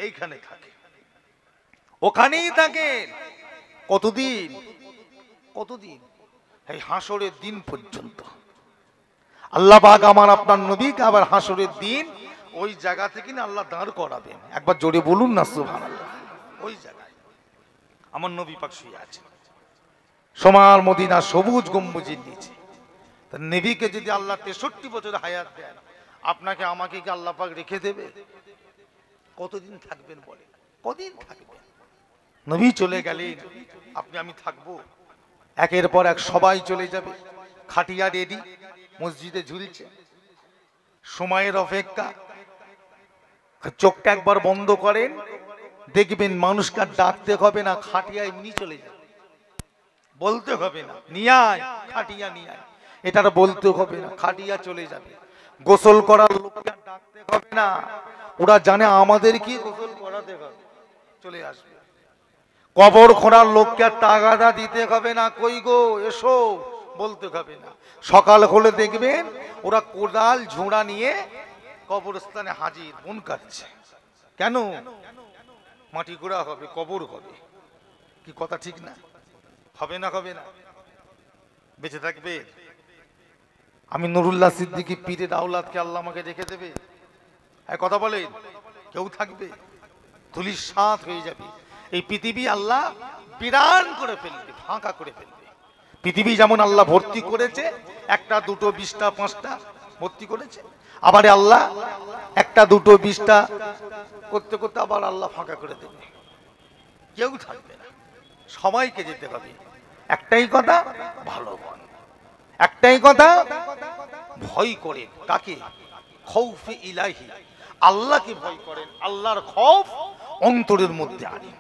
এইখানে থাকে, ওখানেই থাকেন। কতদিন? কতদিন? এই হাসরের দিন পর্যন্ত। আল্লাহ পাক আমার আপনার নবীকে আবার হাসরের দিন ওই জায়গা থেকে না আল্লাহ দাঁড় করাবেন। একবার জোরে বলুন না সুবহানাল্লাহ। ওই জায়গায় আমার নবী পাক শুয়ে আছেন সোমার মদিনা সবুজ গম্বুজের নিচে। তার নবীকে যদি আল্লাহ 63 বছর হায়াত দেন, আপনাকে আমাকে কি আল্লাহ পাক রেখে দেবে? কতদিন থাকবেন বলে? কদিন থাকবেন? নবী চলে গেলেন, আপনি আমি থাকবো? একের পর এক সবাই চলে যাবে, খাটিয়া রেডি, মসজিদে ঝুলছে, সময়ের অপেক্ষা। চোখটা একবার বন্ধ করেন, দেখবেন মানুষকে ডাকতে হবে না, খাটিয়া এমনি চলে যাবে, বলতে হবে না নিয়ে আয়, খাটিয়া নিয়ে আয়, এটা বলতে হবে না, খাটিয়া চলে যাবে। গোসল করার লোককে ডাকতে হবে না, ওরা জানে আমাদের কি গোসল করাতে হবে, চলে আসবে। কবর খোঁড়ার লোককে তাগাদা দিতে হবে না, কই গো এসো বলতে হবে না। সকাল হলে দেখবেন ওরা কোদাল ঝোড়া নিয়ে কবরস্থানে হাজির, মন কাটছে। কেন? মাটি গোড়া হবে, কবর হবে। কি কথা ঠিক না? হবে না? হবে না? বেঁচে থাকবে? আমি নুরুল্লাহ সিদ্দিকী পীরের আওলাদকে আল্লাহ আমাকে রেখে দেবে? এক কথা বলেন, কেউ থাকবে? ধুলির সাথ হয়ে যাবে এই পৃথিবী। আল্লাহ বিরান করে ফেলবে, ফাঁকা করে ফেলবে। পৃথিবী যেমন আল্লাহ ভর্তি করেছে, একটা দুটো 20টা 5টা ভর্তি করেছে, আবার আল্লাহ একটা দুটো 20টা করতে করতে আবার আল্লাহ ফাঁকা করে দেবে, কেউ থাকবে না, সবাইকে যেতে হবে। একটাই কথা, ভালো বল। একটাই কথা, ভয় করেন কাকে? খৌফে ইলাহি, আল্লাহকে ভয় করেন, আল্লাহর খৌফ অন্তরের মধ্যে আনেন।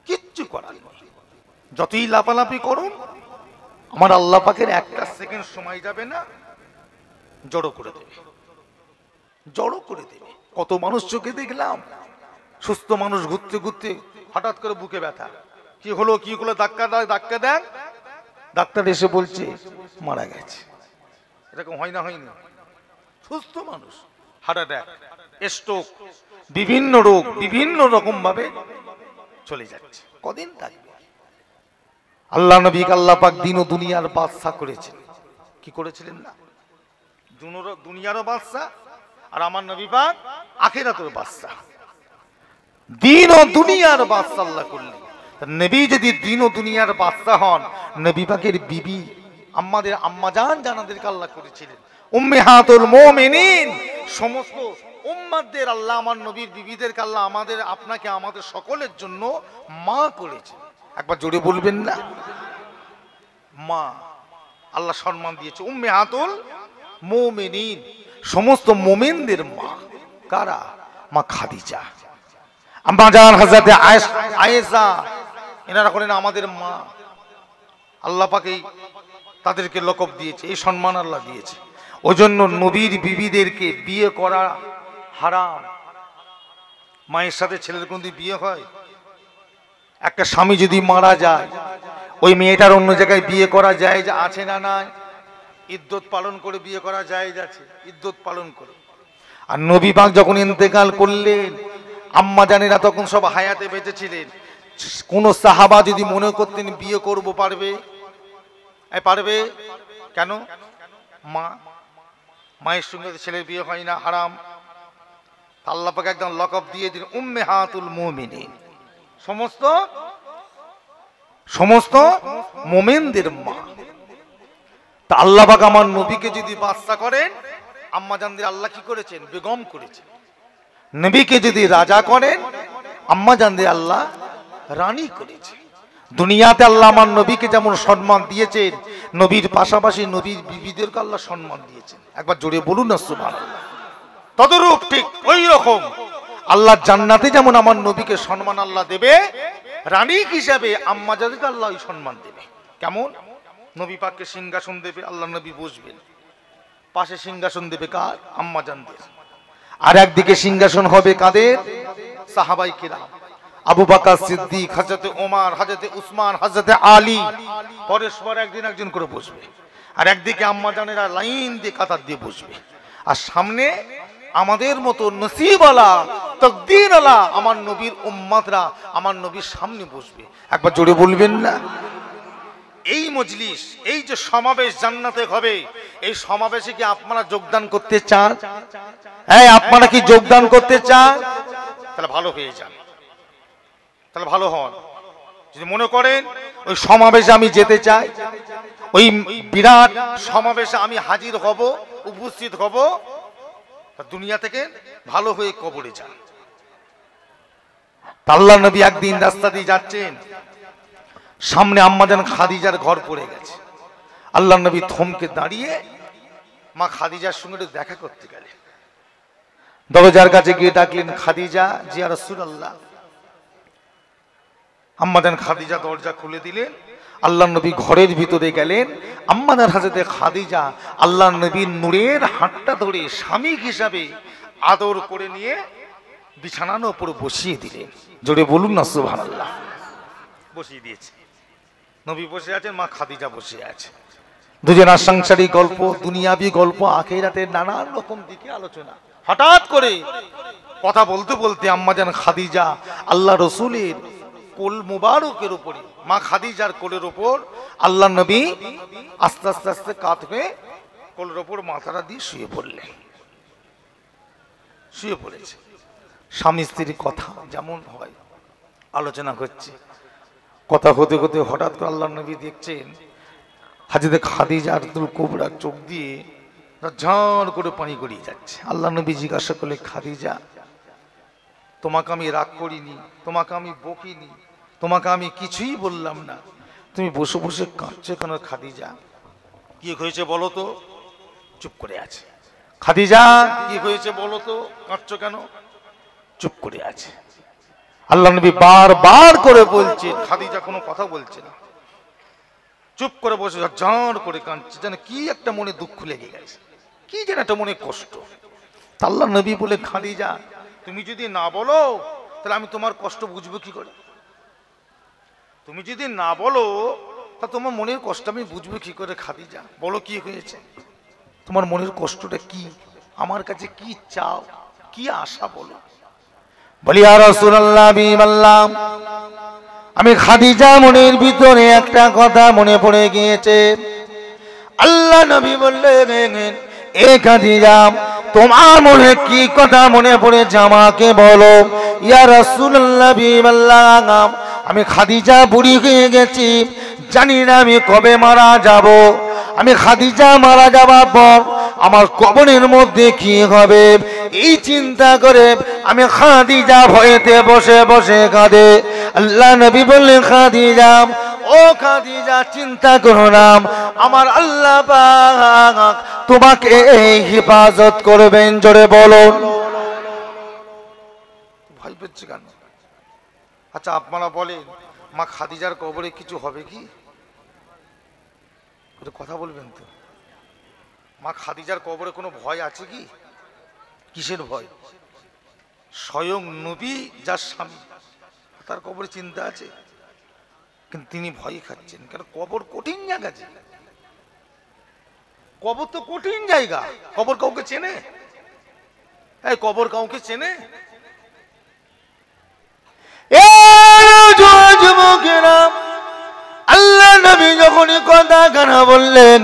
কিচ্ছু করার নেই, যতই লাফালাফি করুন, আমার আল্লাহ পাকের একটা সেকেন্ড সময় যাবে না, জড়ো করে দেবে, জড়ো করে দেবে। কত মানুষ চোখে দেখলাম, সুস্থ মানুষ ঘুরতে ঘুরতে হঠাৎ করে বুকে ব্যথা, কি হলো কি হলো, ধাক্কা দেন, ডাক্তার এসে বলছে মারা গেছে। এরকম হয় না? হয়নি? সুস্থ মানুষ হার্ট অ্যাটাক, স্ট্রোক, বিভিন্ন রোগ বিভিন্ন রকম ভাবে চলে যাচ্ছে। কদিন থাকবে? আল্লাহ নবী আল্লাহ পাক দিন ও দুনিয়ার বাদশা করেছেন। কি করেছিলেন না? দুনিয়ারও বাদশা, আর আমার নবী পাক আখিরাতের বাদশা। দিন ও দুনিয়ার বাদশা আল্লাহ করলেন। নবী যদি দিন ও দুনিয়ার বাদশা হন, নবী পাকের বিবি আমাদের আম্মাজান জানাদেরকে আল্লাহ করেছিলেন উম্মাহাতুল মুমিনিন। সমস্ত উম্মাদের আল্লাহ আমার নবীর বিবিদেরকে আল্লাহ আমাদের আপনাকে আমাদের সকলের জন্য মা করেছেন। একবার জোরে বলবেন না? মা আল্লাহ সম্মান দিয়েছে, উম্মাহাতুল মুমিনিন, সমস্ত মুমিনদের মা। কারা? মা খাদিজা, আম্মাজান হযরত আয়েশা, এনারা করেন আমাদের মা। আল্লাহ পাকেই তাদেরকে লকব দিয়েছে, এই সম্মান আল্লাহ দিয়েছে। ওই জন্য নবীর বিবিদেরকে বিয়ে করা হারাম। মায়ের সাথে ছেলের কোনদিন বিয়ে হয়? একটা স্বামী যদি মারা যায়, ওই মেয়েটার অন্য জায়গায় বিয়ে করা যায় যে আছে না নাই? ইদ্যত পালন করে বিয়ে করা যায় যাচ্ছে, ইদ্যত পালন করে। আর নবী পাক যখন ইন্তেকাল করলেন, আম্মা জানেরা তখন সব হায়াতে বেঁচে ছিলেন। কোন সাহাবা যদি মনে করতেন বিয়ে করব, পারবে? পারবে? কেন? মায়ের সঙ্গে ছেলের বিয়ে হয় না, হারাম। আল্লাহ পাক একদম লকব দিয়ে দিন উম্মাহাতুল মুমিনিন, সমস্ত মুমিনদের মা। তা আল্লাহ পাক আমার নবীকে যদি বাদশা করেন, আম্মা জানদের আল্লাহ কি করেছেন? বেগম করেছেন। নবীকে যদি রাজা করেন, আম্মা জানদের আল্লাহ রানী করেছে। দুনিয়াতে আল্লাহ আমার নবীকে যেমন সম্মান দিয়েছেন, নবীর পাশাপাশি নবীর বিবিদেরকে আল্লাহ সম্মান দিয়েছেন। একবার জোরে বলুন না সুবহানাল্লাহ। তদরূপ ঠিক ওই রকম আল্লাহ জান্নাতে যেমন আমার নবীকে সম্মান আল্লাহ দেবে, রানী হিসাবে আম্মা জানদেরকে আল্লাহ ওই সম্মান দেবে। কেমন? নবী পাককে সিংহাসন দেবে, আল্লাহ নবী বসবেন, পাশে সিংহাসন দেবে কার? আম্মা জানদের। আর একদিকে সিংহাসন হবে কাদের? সাহাবায়ে কিরাম, আবু বকর সিদ্দিক, হযরত ওমর, হযরত উসমান, হযরত আলী, পরস্পর একদিন একজন করে বসবে। আর একদিকে আম্মা জানেরা লাইন দিয়ে কাতার দিয়ে বসবে। আর সামনে আমাদের মতো নসিবওয়ালা তাকদীর আলা আমার নবীর উম্মতরা আমার নবীর সামনে বসবে। একবার জোরে বলবেন না? এই মজলিস, এই যে সমাবেশ জান্নাতে হবে, এই সমাবেশে কি আপনারা যোগদান করতে চান? হ্যাঁ, আপনারা কি যোগদান করতে চান? তাহলে ভালো হয়ে যান, তাহলে ভালো হন। যদি মনে করেন ওই সমাবেশে আমি যেতে চাই, ওই বিরাট সমাবেশে আমি হাজির হব, উপস্থিত হব, দুনিয়া থেকে ভালো হয়ে কবরে যান। আল্লাহর নবী একদিন রাস্তা দিয়ে যাচ্ছেন, সামনে আম্মাজান খাদিজার ঘর পড়ে গেছে। আল্লাহর নবী থমকে দাঁড়িয়ে মা খাদিজার সঙ্গে দেখা করতে গেলেন। দরজার কাছে গিয়ে ডাকলেন, খাদিজা, জি ইয়া রাসূলুল্লাহ। আম্মাজান খাদিজা দরজা খুলে দিলেন। আল্লাহর নবী ঘরের ভিতরে গেলেন। আম্মাজান হযরতে খাদিজা আল্লাহর নবীর নূরের হাতটা ধরে স্বামী হিসাবে আদর করে নিয়ে বিছানার উপর বসিয়ে দিলেন। জোরে বলুন না সুবহানাল্লাহ। বসিয়ে দিয়েছে, নবী বসে আছেন, মা খাদিজা বসে আছে। দুজনের সাংসারিক গল্প, দুনিয়াবি গল্প, আখিরাতের নানান রকম দিকে আলোচনা। হঠাৎ করে কথা বলতে বলতে আম্মাজান খাদিজা আল্লাহ রসুলের কোল মুবারকের উপরে, মা খাদিজার কোলের উপর আল্লাহ নবী আস্তে আস্তে আস্তে কাত হয়ে কোলের উপর মাথাটা দিয়ে শুয়ে পড়লেন। শুয়ে পড়েছে। স্বামী স্ত্রীর কথা যেমন হয় আলোচনা হচ্ছে। কথা হতে হতে হঠাৎ করে আল্লাহ নবী দেখছেন হযরত খাদিজা আরতুল কুবরা চোখ দিয়ে ঝড় করে পানি গড়িয়ে যাচ্ছে। আল্লাহ নবী জিজ্ঞাসা করলে, খাদিজা, তোমাকে আমি রাগ করিনি, তোমাকে আমি বকিনি, তোমাকে আমি কিছুই বললাম না, তুমি বসে বসে কাঁদছো কেন খাদিজা? কি হয়েছে বলো তো? চুপ করে আছে। খাদিজা, কি হয়েছে বলো তো, কাঁদছো কেন? চুপ করে আছে। আল্লাহ নবী বারবার করে বলছেন, খাদিজা কোনো কথা বলছে না, চুপ করে বসে ঝড় করে কাঁদছে, যেন কি একটা মনে দুঃখ লেগে গেছে, কি যেন একটা মনে কষ্ট। আল্লাহ নবী বলে, খাদিজা, তুমি যদি না বলো তাহলে আমি তোমার কষ্ট বুঝবো কি করে? তুমি যদি না বলো তা তোমার মনের কষ্ট আমি বুঝবো কি করে? খাদিজা, বলো কি হয়েছে, তোমার মনের কষ্টটা কি, আমার কাছে কি চাও, কি আশা বলো। বলি, ইয়া রাসূলুল্লাহ, বিমাল্লাম, আমি খাদিজা মনের ভিতরে একটা কথা মনে পড়ে গিয়েছে। আল্লাহ নবী বললেন, এ খাদিজা, তোমার মনে কি কথা মনে পড়েছে আমাকে বলো। ইয়া রাসূলুল্লাহ, বিমাল্লাম, আমি খাদিজা বুড়ি হয়ে গেছি, জানি না আমি কবে মারা যাব। আমি খাদিজা মারা যাবার পর আমার কবরের মধ্যে কি হবে, এই চিন্তা করে আমি খাদিজা ভয়েতে বসে বসে কাঁদে। আল্লাহ নবী বললেন, খাদিজা, ও খাদিজা, চিন্তা করো না, আমার আল্লাহ পাক তোমাকে হেফাজত করবেন। জোরে বলো। ভয় পেচ্ছে কেন? আচ্ছা, আপনারা বলেন, মা খাদিজার কবরে কিছু হবে কি? কথা বলবেন তো। মা খাদিজার কবরে কোনো ভয় আছে কি? কিসের ভয়? স্বয়ং নবী যার স্বামী, তার কবরে চিন্তা আছে, কিন্তু তিনি ভয় খাচ্ছেন। কারণ কবর কঠিন জায়গা, কবর তো কঠিন জায়গা। কবর কাউকে চেনে? এই কবর কাউকে চেনে? আল্লাহ নবী যখনই কথা কানা বললেন,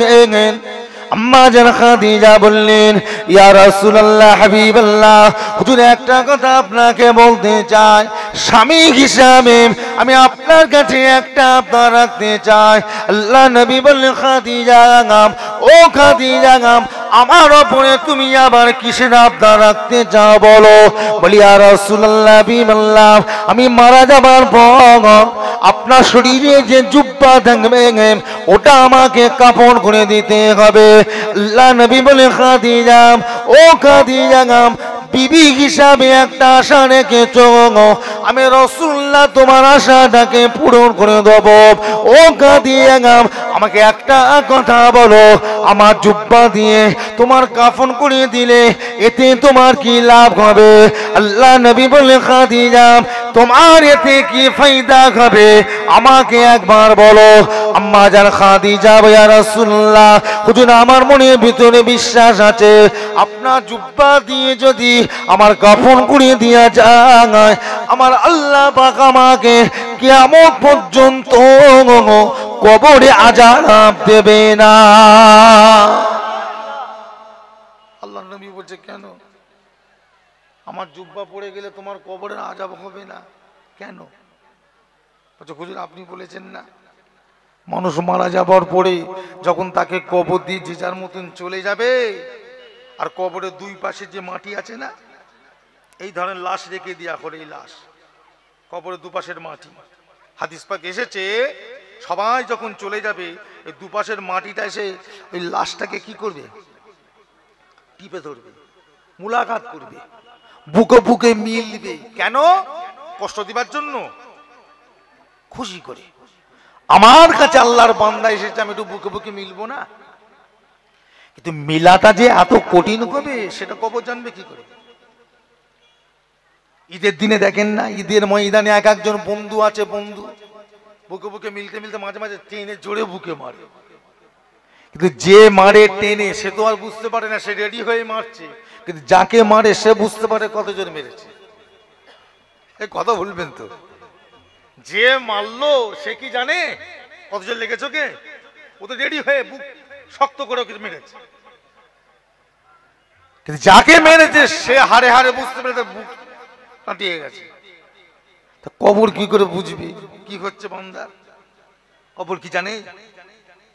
আম্মা জান খাদিজা বললেন, ইয়া রাসূলুল্লাহ, হাবিবাল্লাহ, হুজুর একটা কথা আপনাকে বলতে চাই, স্বামী হিসাবে আমি আপনার কাছে একটা আবদার রাখতে চাই। আল্লাহ নবী বললেন, খাদিজা, ও খাদিজা, আমার উপরে তুমি আবার কিসের আবদার রাখতে চাও বলো। বলি, ইয়া রাসূলুল্লাহ, বিমাল্লাহ, আমি মারা যাবার পর আপনার শরীরে যে জুব্বা থাকবে ওটা আমাকে কাপড় করে দিতে হবে। আল্লাহ নবী বলে, খাদিজা, ও খাদিজা, বিবি হিসাবে একটা আশা রেখেছো, আমি রাসূলুল্লাহ তোমার আশাটাকে পূরণ করে দেব। ও খাদিজা, আমাকে একটা কথা বলো, আমার জুব্বা দিয়ে তোমার কাফন করে দিলে এতে তোমার কি লাভ হবে? আল্লাহ নবী বলে, খাদিজা, তোমার এতে কি ফায়দা হবে আমাকে একবার বলো। আম্মা জান খাদিজা ইয়া রাসূলুল্লাহ, হুজুর আমার মনের ভিতরে বিশ্বাস আছে আপনার জুব্বা দিয়ে যদি আমার কাফন করে দেয়া যায় আমার আল্লাহ পাক আমাকে কিয়ামত পর্যন্ত কবরে আযাব দেবে না। আল্লাহর নবী বলছে কেন? আমার জুব্বা পড়ে গেলে তোমার কবরে আযাব হবে না কেন? বলছে হুজুর আপনি বলেছেন না মানুষ মারা যাবার পরে যখন তাকে কবর দিয়ে যে যার মতন চলে যাবে আর কবরের দুই পাশে যে মাটি আছে না এই ধরনের লাশ রেখে দেয়া করে, এই লাশ কবরের দুপাশের মাটি হাদিস পাক এসেছে সবাই যখন চলে যাবে এই দুপাশের মাটিটা এসে ওই লাশটাকে কি করবে? টিপে ধরবে, মুলাকাত করবে, বুকে বুকে মিলবে। কেন? কষ্ট দিবার জন্য, খুশি করে আমার কাছে আল্লাহর বান্দা এসেছে আমি একটু বুকে বুকে মিলবো না? কিন্তু মিলাটা যে এত কঠিন হবে সেটা কবর জানবে কি করে? ঈদের দিনে দেখেন না, ঈদের ময়দানে এক একজন বন্ধু আছে, বন্ধু বুকে বুকে মিলতে মিলতে মাঝে মাঝে টেনে জোরে বুকে মারে, কিন্তু যে মারে টেনে সে তো আর বুঝতে পারে না সে রেডি হয়ে মারছে, কিন্তু যাকে মারে সে বুঝতে পারে কত জোরে মেরেছে। এই কথা বলবেন তো, যে মারলো সে কি জানে কত জোর লেগেছে ওকে? ও তো রেডি হয়ে বুক শক্ত করে ওকে মেরেছে, কিন্তু যাকে মেরেছে সে হারে হারে বুঝতে পেরেছে বুক কাটিয়ে গেছে। তা কবর কি করে বুঝবে কি হচ্ছে বান্দা? কবর কি জানে?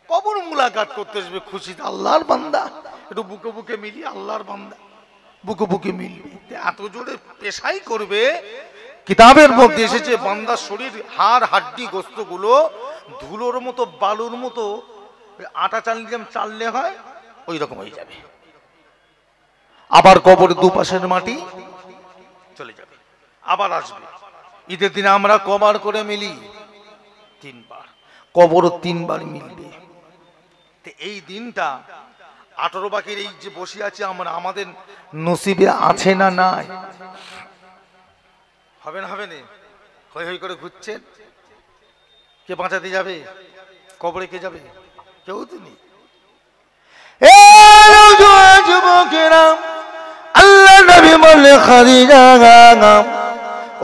কবর মুলাকাত করতে আসবে খুশি আল্লাহর বান্দা, একটু বুকে বুকে মিলি আল্লাহর বান্দা বুকে বুকে মিলবে, এত জোরে পেশাই করবে। কিতাবের মধ্যে এসেছে বান্দার শরীর হাড় হাড্ডি গোস্ত গুলো ধুলোর মতো বালুর মতো আটা চাললে যেমন চাললে হয় ওই রকম হয়ে যাবে। আবার কবর দুপাশের মাটি চলে যাবে, আবার আসবে। ঈদের দিনে আমরা কবার করে মিলি? 3 বার। কবরও 3 বার মিলবে। এই দিনটা 18 বাকির এই যে বসে আছি আমরা, আমাদের নসিবে আছে না নাই? হবে না? হবে না? হই হই করে ঘুরছেন, কে বাঁচাতে যাবে? কবরে কে যাবে? কেউ তো নেই। আল্লাহ নবী বলে খাদিজা গাম,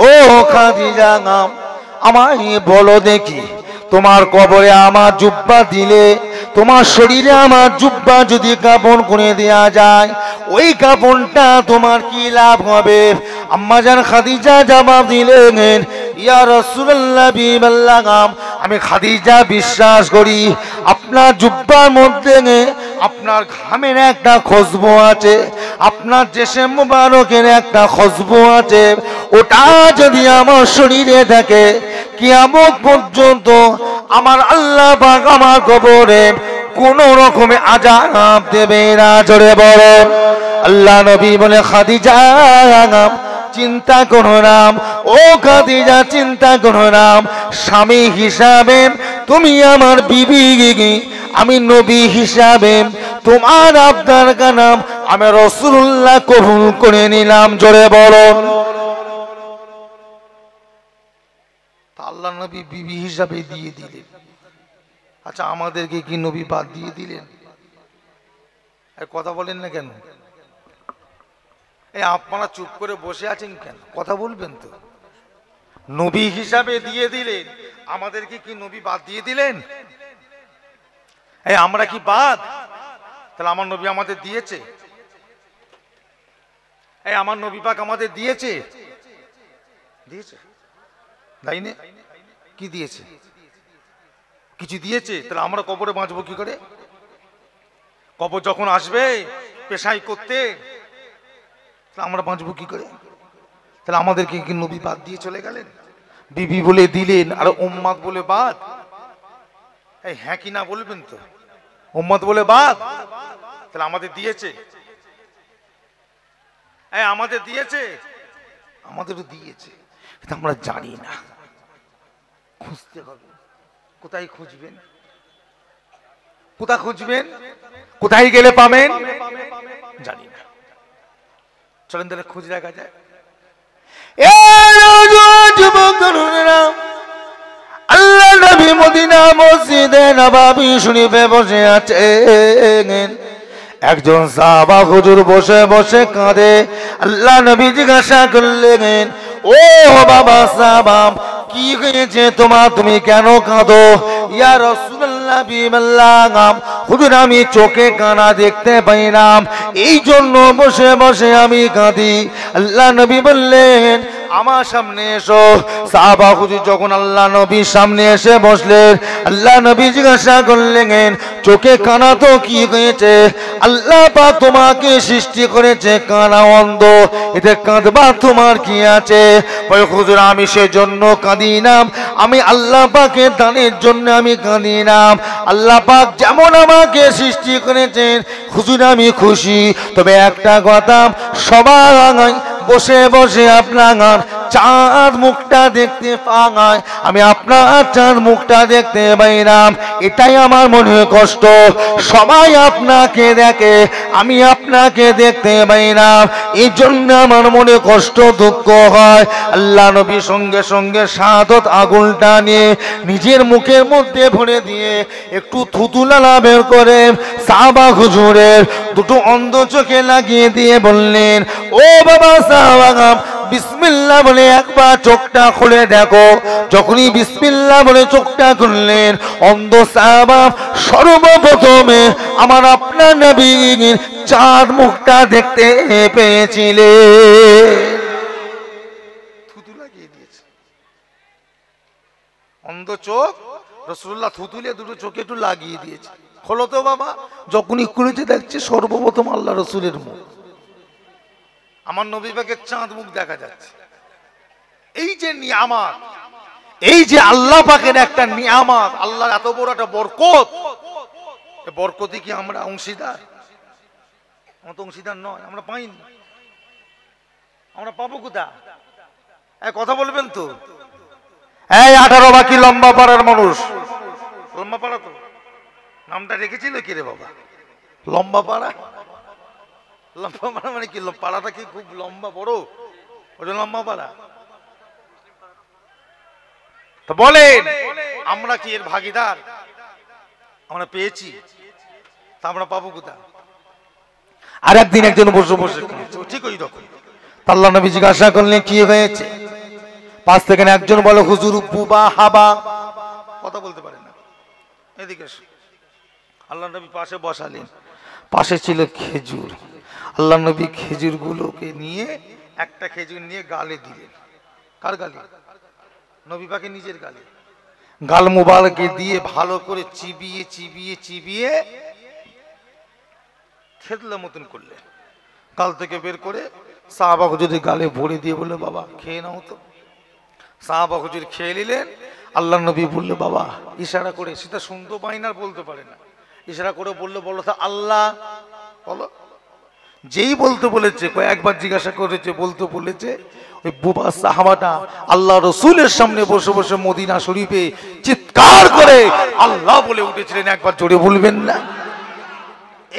ও খাদিজা গাম আমায় বলো দেখি তোমার কবরে আমার জুব্বা দিলে, তোমার শরীরে আমার জুব্বা যদি কাপন করে দেয়া যায় ওই কাপনটা তোমার কি লাভ হবে? আম্মা জান খাদিজা জবাব দিলেন ইয়া রাসূলুল্লাহ বিবাল্লাগাম, আমি খাদিজা বিশ্বাস করি আপনার জুব্বার মধ্যে আপনার ঘামের একটা খুশবু আছে, আপনার জেসে মুবারকের একটা খুশবু আছে, ওটা যদি আমার শরীরে থাকে কিয়ামত পর্যন্ত আমার আল্লাহ পাক আমার কবরে কোন রকমে আযাব দেবে না। জোরে বলো আল্লাহ নবী বলে খাদিজা চিন্তা করো না, ও খাদিজা চিন্তা করো না, স্বামী হিসাবে তুমি আমার বিবি, আমি নবী হিসাবে তোমার আপনার নাম আমি রাসূলুল্লাহ কবুল করে নিলাম। জোরে বলো। আল্লাহ নবী বিবি হিসাবে দিয়ে দিলেন, আচ্ছা আমাদেরকে কি নবী বাদ দিয়ে দিলেন? কথা বলেন না কেন? এই আপনারা চুপ করে বসে আছেন কেন? কথা বলবেন তো। নবী হিসাবে দিয়ে দিলেন, আমাদেরকে কি নবী বাদ দিয়ে দিলেন? এই আমরা কি বাদ? তাহলে আমার নবী আমাদের দিয়েছে, এই আমার নবী পাক আমাদের দিয়েছে, দিয়েছে তাই না? কি দিয়েছে? কিছু দিয়েছে। তাহলে আমরা কবরে বাঁচবো কি করে? কবর যখন আসবে পেশাই করতে আমরা বাঁচবো কি করে? তাহলে আমাদেরকে কি নবী বাদ দিয়ে চলে গেলেন? বিবি বলে দিলেন আর উম্মত বলে বাদ? এই হ্যাঁ কি না বলবেন তো? উম্মত বলে বাদ, তাহলে আমাদের দিয়েছে, এই আমাদের দিয়েছে, আমাদেরও দিয়েছে, কিন্তু আমরা জানি না। খুঁজতে হবে। কোথায় খুঁজবেন? কোথায় খুঁজবেন? কোথায় গেলে পাবেন? জানি না। চলেন তাহলে খুঁজ দেখা যায়। আল্লাহ নবী মদিনা মসজিদে নববী শরীফে বসে আছেন। একজন সাহাবা হুজুর বসে বসে কাঁদে। আল্লাহ নবী জিজ্ঞাসা করলেন, ও বাবা সাহাবা, কি হয়েছে তোমার, তুমি কেন কাঁদো? ইয়া রাসূলুল্লাহ বিল্লাহ, হুজুর আমি চোখে কানা দেখতে পাই না, এই জন্য বসে বসে আমি কাঁদি। আল্লাহ নবী বললেন, আমার সামনে এসো। সাহাবা হুজুর যখন আল্লাহ নবীর সামনে এসে বসলেন, আল্লাহ নবী জিজ্ঞাসা করলেন, চোখে কানা তো কি হয়েছে? আল্লাহ পাক তোমাকে সৃষ্টি করেছে কানা অন্ধ, এতে কাঁদবা তোমার কি আছে? বলে হুজুর আমি সেজন্য কাঁদি না, আমি আল্লাহ পাকের দানের জন্য আমি কাঁদি না। আল্লাহ পাক যেমন আমাকে সৃষ্টি করেছেন হুজুর আমি খুশি। তবে একটা কথা, সবাই বসে বসে আপনার চাঁদ মুখটা দেখতে পাই, আমি আপনার চাঁদ মুখটা দেখতে পাই না, এটাই আমার মনে কষ্ট। সবাই আপনাকে দেখে, আমি আপনাকে দেখতে পাই না, এই জন্য আমার মনে কষ্ট দুঃখ হয়। আল্লাহ নবী সঙ্গে সঙ্গে শাহাদত আগুনটা নিয়ে নিজের মুখের মধ্যে ভরে দিয়ে একটু থুতু লালা বের করে সাহাবা হুজুরের দুটো অন্ধ চোখে লাগিয়ে দিয়ে বললেন, ও বাবা সাহাবা, বিসমিল্লাহ বলে একবার চোখটা খুলে দেখো। যখনই বিসমিল্লাহ বলে চোখটা খুললেন, অন্ধ সাহাবা সর্বপ্রথমে আমার আপনার নবীর চাঁদ মুখটা দেখতে পেয়েছিলেন। থুতু লাগিয়ে দিয়েছে অন্ধ চোখ, রাসূলুল্লাহ থুতুলে দুটো চোখে একটু লাগিয়ে দিয়েছে। খোলো তো বাবা। যখনই খুলেছে দেখছে সর্বপ্রথম আল্লাহ রসুলের মুখ, আমার নবী পাকের চাঁদ মুখ দেখা যাচ্ছে। এই যে নিয়ামত, এই যে আল্লাহ পাকের একটা নিয়ামত, আল্লাহর এত বড় একটা বরকত, এই বরকতে কি আমরা অংশীদার? আমরা তো অংশীদার নয়, আমরা পাইনি। আমরা পাবো কোথায়? কথা বলবেন তো। এই 18 বাকি লম্বা পাড়ার মানুষ, লম্বা পাড়া তো নামটা রেখেছিল কি রে বাবা? লম্বা পাড়া, লম্বা পাড়া মানে কি? পাড়াটা কি খুব লম্বা বড়? ওটা লম্বা পাড়া। তো বলেন আমরা কি এর ভাগিদার? আমরা পেয়েছি, তা আমরা পাবো কোথায়? আর একদিন একজন বসে বসে ঠিক ওই রকম আল্লাহ নবী জিজ্ঞাসা করলেন, কি হয়েছে? পাশ থেকে একজন বলে, হুজুর বুবা হাবা, কথা বলতে পারে না, এদিকে এসো। আল্লাহ নবী পাশে বসালেন, পাশে ছিল খেজুর। আল্লাহ নবী খেজুর গুলোকে নিয়ে একটা খেজুর নিয়ে গালে দিলেন। কার গালে? নবী পাকে নিজের গালে। গাল মুবারকে দিয়ে ভালো করে চিবিয়ে চিবিয়ে চিবিয়ে খেদলা মতন করলেন। গাল থেকে বের করে সাহাবা হুজুর গালে ভরে দিয়ে বললো, বাবা খেয়ে নাও তো। সাহাবা হুজুর খেয়ে নিলেন। আল্লাহ নবী বললো, বাবা ইশারা করে, সেটা শুনতে পাই না, বলতে পারে না, ইশারা করে বললো, বলো তো আল্লাহ বলো। যেই বলতে বলেছে, কয়েকবার জিজ্ঞাসা করেছে, বলতে বলেছে, ওই বুবা সাহাবাটা আল্লাহ রসুলের সামনে বসে বসে মদিনা শরীফে চিৎকার করে আল্লাহ বলে উঠেছিলেন। একবার জোরে বলবেন না?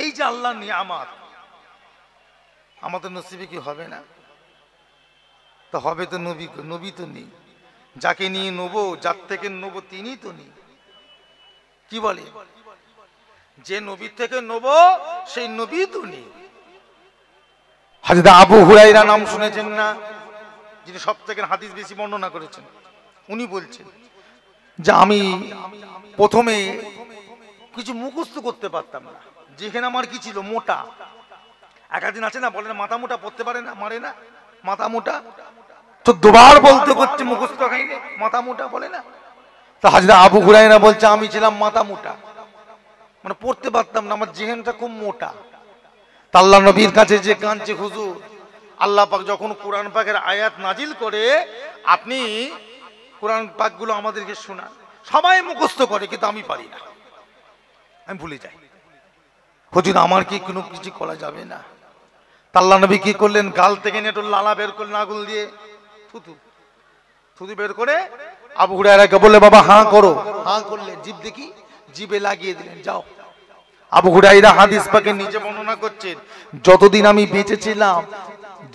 এই যে আল্লাহর নিয়ামত, আমাদের নসিবে কি হবে না? তো হবে তো নবী, নবী তো নেই। যাকে নিয়ে নেবো, যার থেকে নেবো তিনি তো নেই। কি বলে? যে নবীর থেকে নেবো সেই নবী তো নেই। হযরত আবু হুরায়রা নাম শুনেছেন না? যিনি সব থেকে হাদিস বেশি বর্ণনা করেছেন। উনি বলছেন যে আমি প্রথমে কিছু মুখস্থ করতে পারতাম না, যেখানে আমার কি ছিল, মোটা। একদিন আছে না, বলে না মাথা মোটা, পড়তে পারে না, মারে না, মাথা মোটা। তো দুবার বলতে করছে মুখস্থ খাইনি, মাথা মোটা বলে না। তো হযরত আবু হুরায়রা বলছে আমি ছিলাম মাথা মোটা, মানে পড়তে পারতাম না, আমার জেহেনটা খুব মোটা। আল্লাহ নবীর কাছে যে কাঁদছে, হুজুর আল্লাহ পাক যখন কোরআন পাকের আয়াত নাজিল করে, আপনি কোরআন পাকগুলো আমাদেরকে শোনান। সবাই মুখস্থ করে, কিন্তু আমি পারি না, আমি ভুলে যাই। হুজুর আমার কি কোনো কিছু করা যাবে না? আল্লাহ নবী কি করলেন, গাল থেকে একটু লালা বের করলেন, আগুন দিয়ে থুতু থুতু বের করে আবু হুরায়রাকে বললে, বাবা হাঁ করো। হাঁ করলেন, জিভ দেখি, জিভে লাগিয়ে দিলেন, যাও। আবু হুরায়রা হাদিস পাকে নিজে বর্ণনা করছেন, যতদিন আমি বেঁচে ছিলাম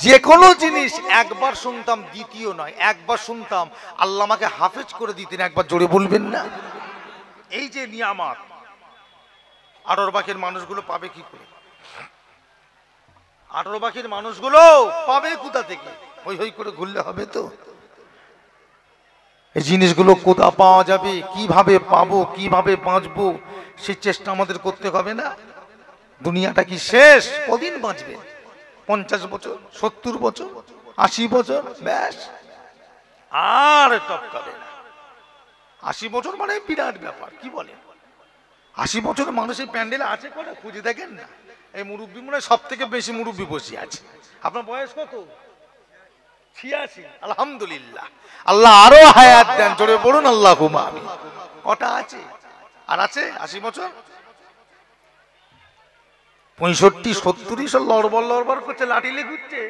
যে কোনো জিনিস একবার শুনতাম, দ্বিতীয় নয়, একবার শুনতাম আল্লাহ আমাকে হাফেজ করে দিতেন, একবার জোরে বলবেন না? এই যে নিয়ামত 18 বাকের মানুষগুলো পাবে কি করে? 18 বাকের মানুষগুলো পাবে কোথা থেকে? হই হই করে ঘুরলে হবে তো? এই জিনিসগুলো কোথা পাওয়া যাবে, কিভাবে পাবো, কিভাবে বাঁচবো, সেই চেষ্টা আমাদের করতে হবে না? দুনিয়াটা কি শেষ? কদিন বাঁচবে? 50 বছর, 70 বছর, 80 বছর, ব্যাস, আর টপকাবে না। 80 বছর মানে বিরাট ব্যাপার, কি বলে? 80 বছর মানুষের প্যান্ডেলে আছে কটা খুঁজে দেখেন না? এই মুরব্বী মনে হয় সব থেকে বেশি মুরব্বী বসে আছে। আপনার বয়স কত? 86। আলহামদুলিল্লাহ, আল্লাহ আরো হায়াত দেন, জোরে বলুন আল্লাহুম্মা আমিন। কটা আছে? আর আছে 80 বছর? 65, 70 সব লড়বড় করছে, লাঠিলে ঘুরছে,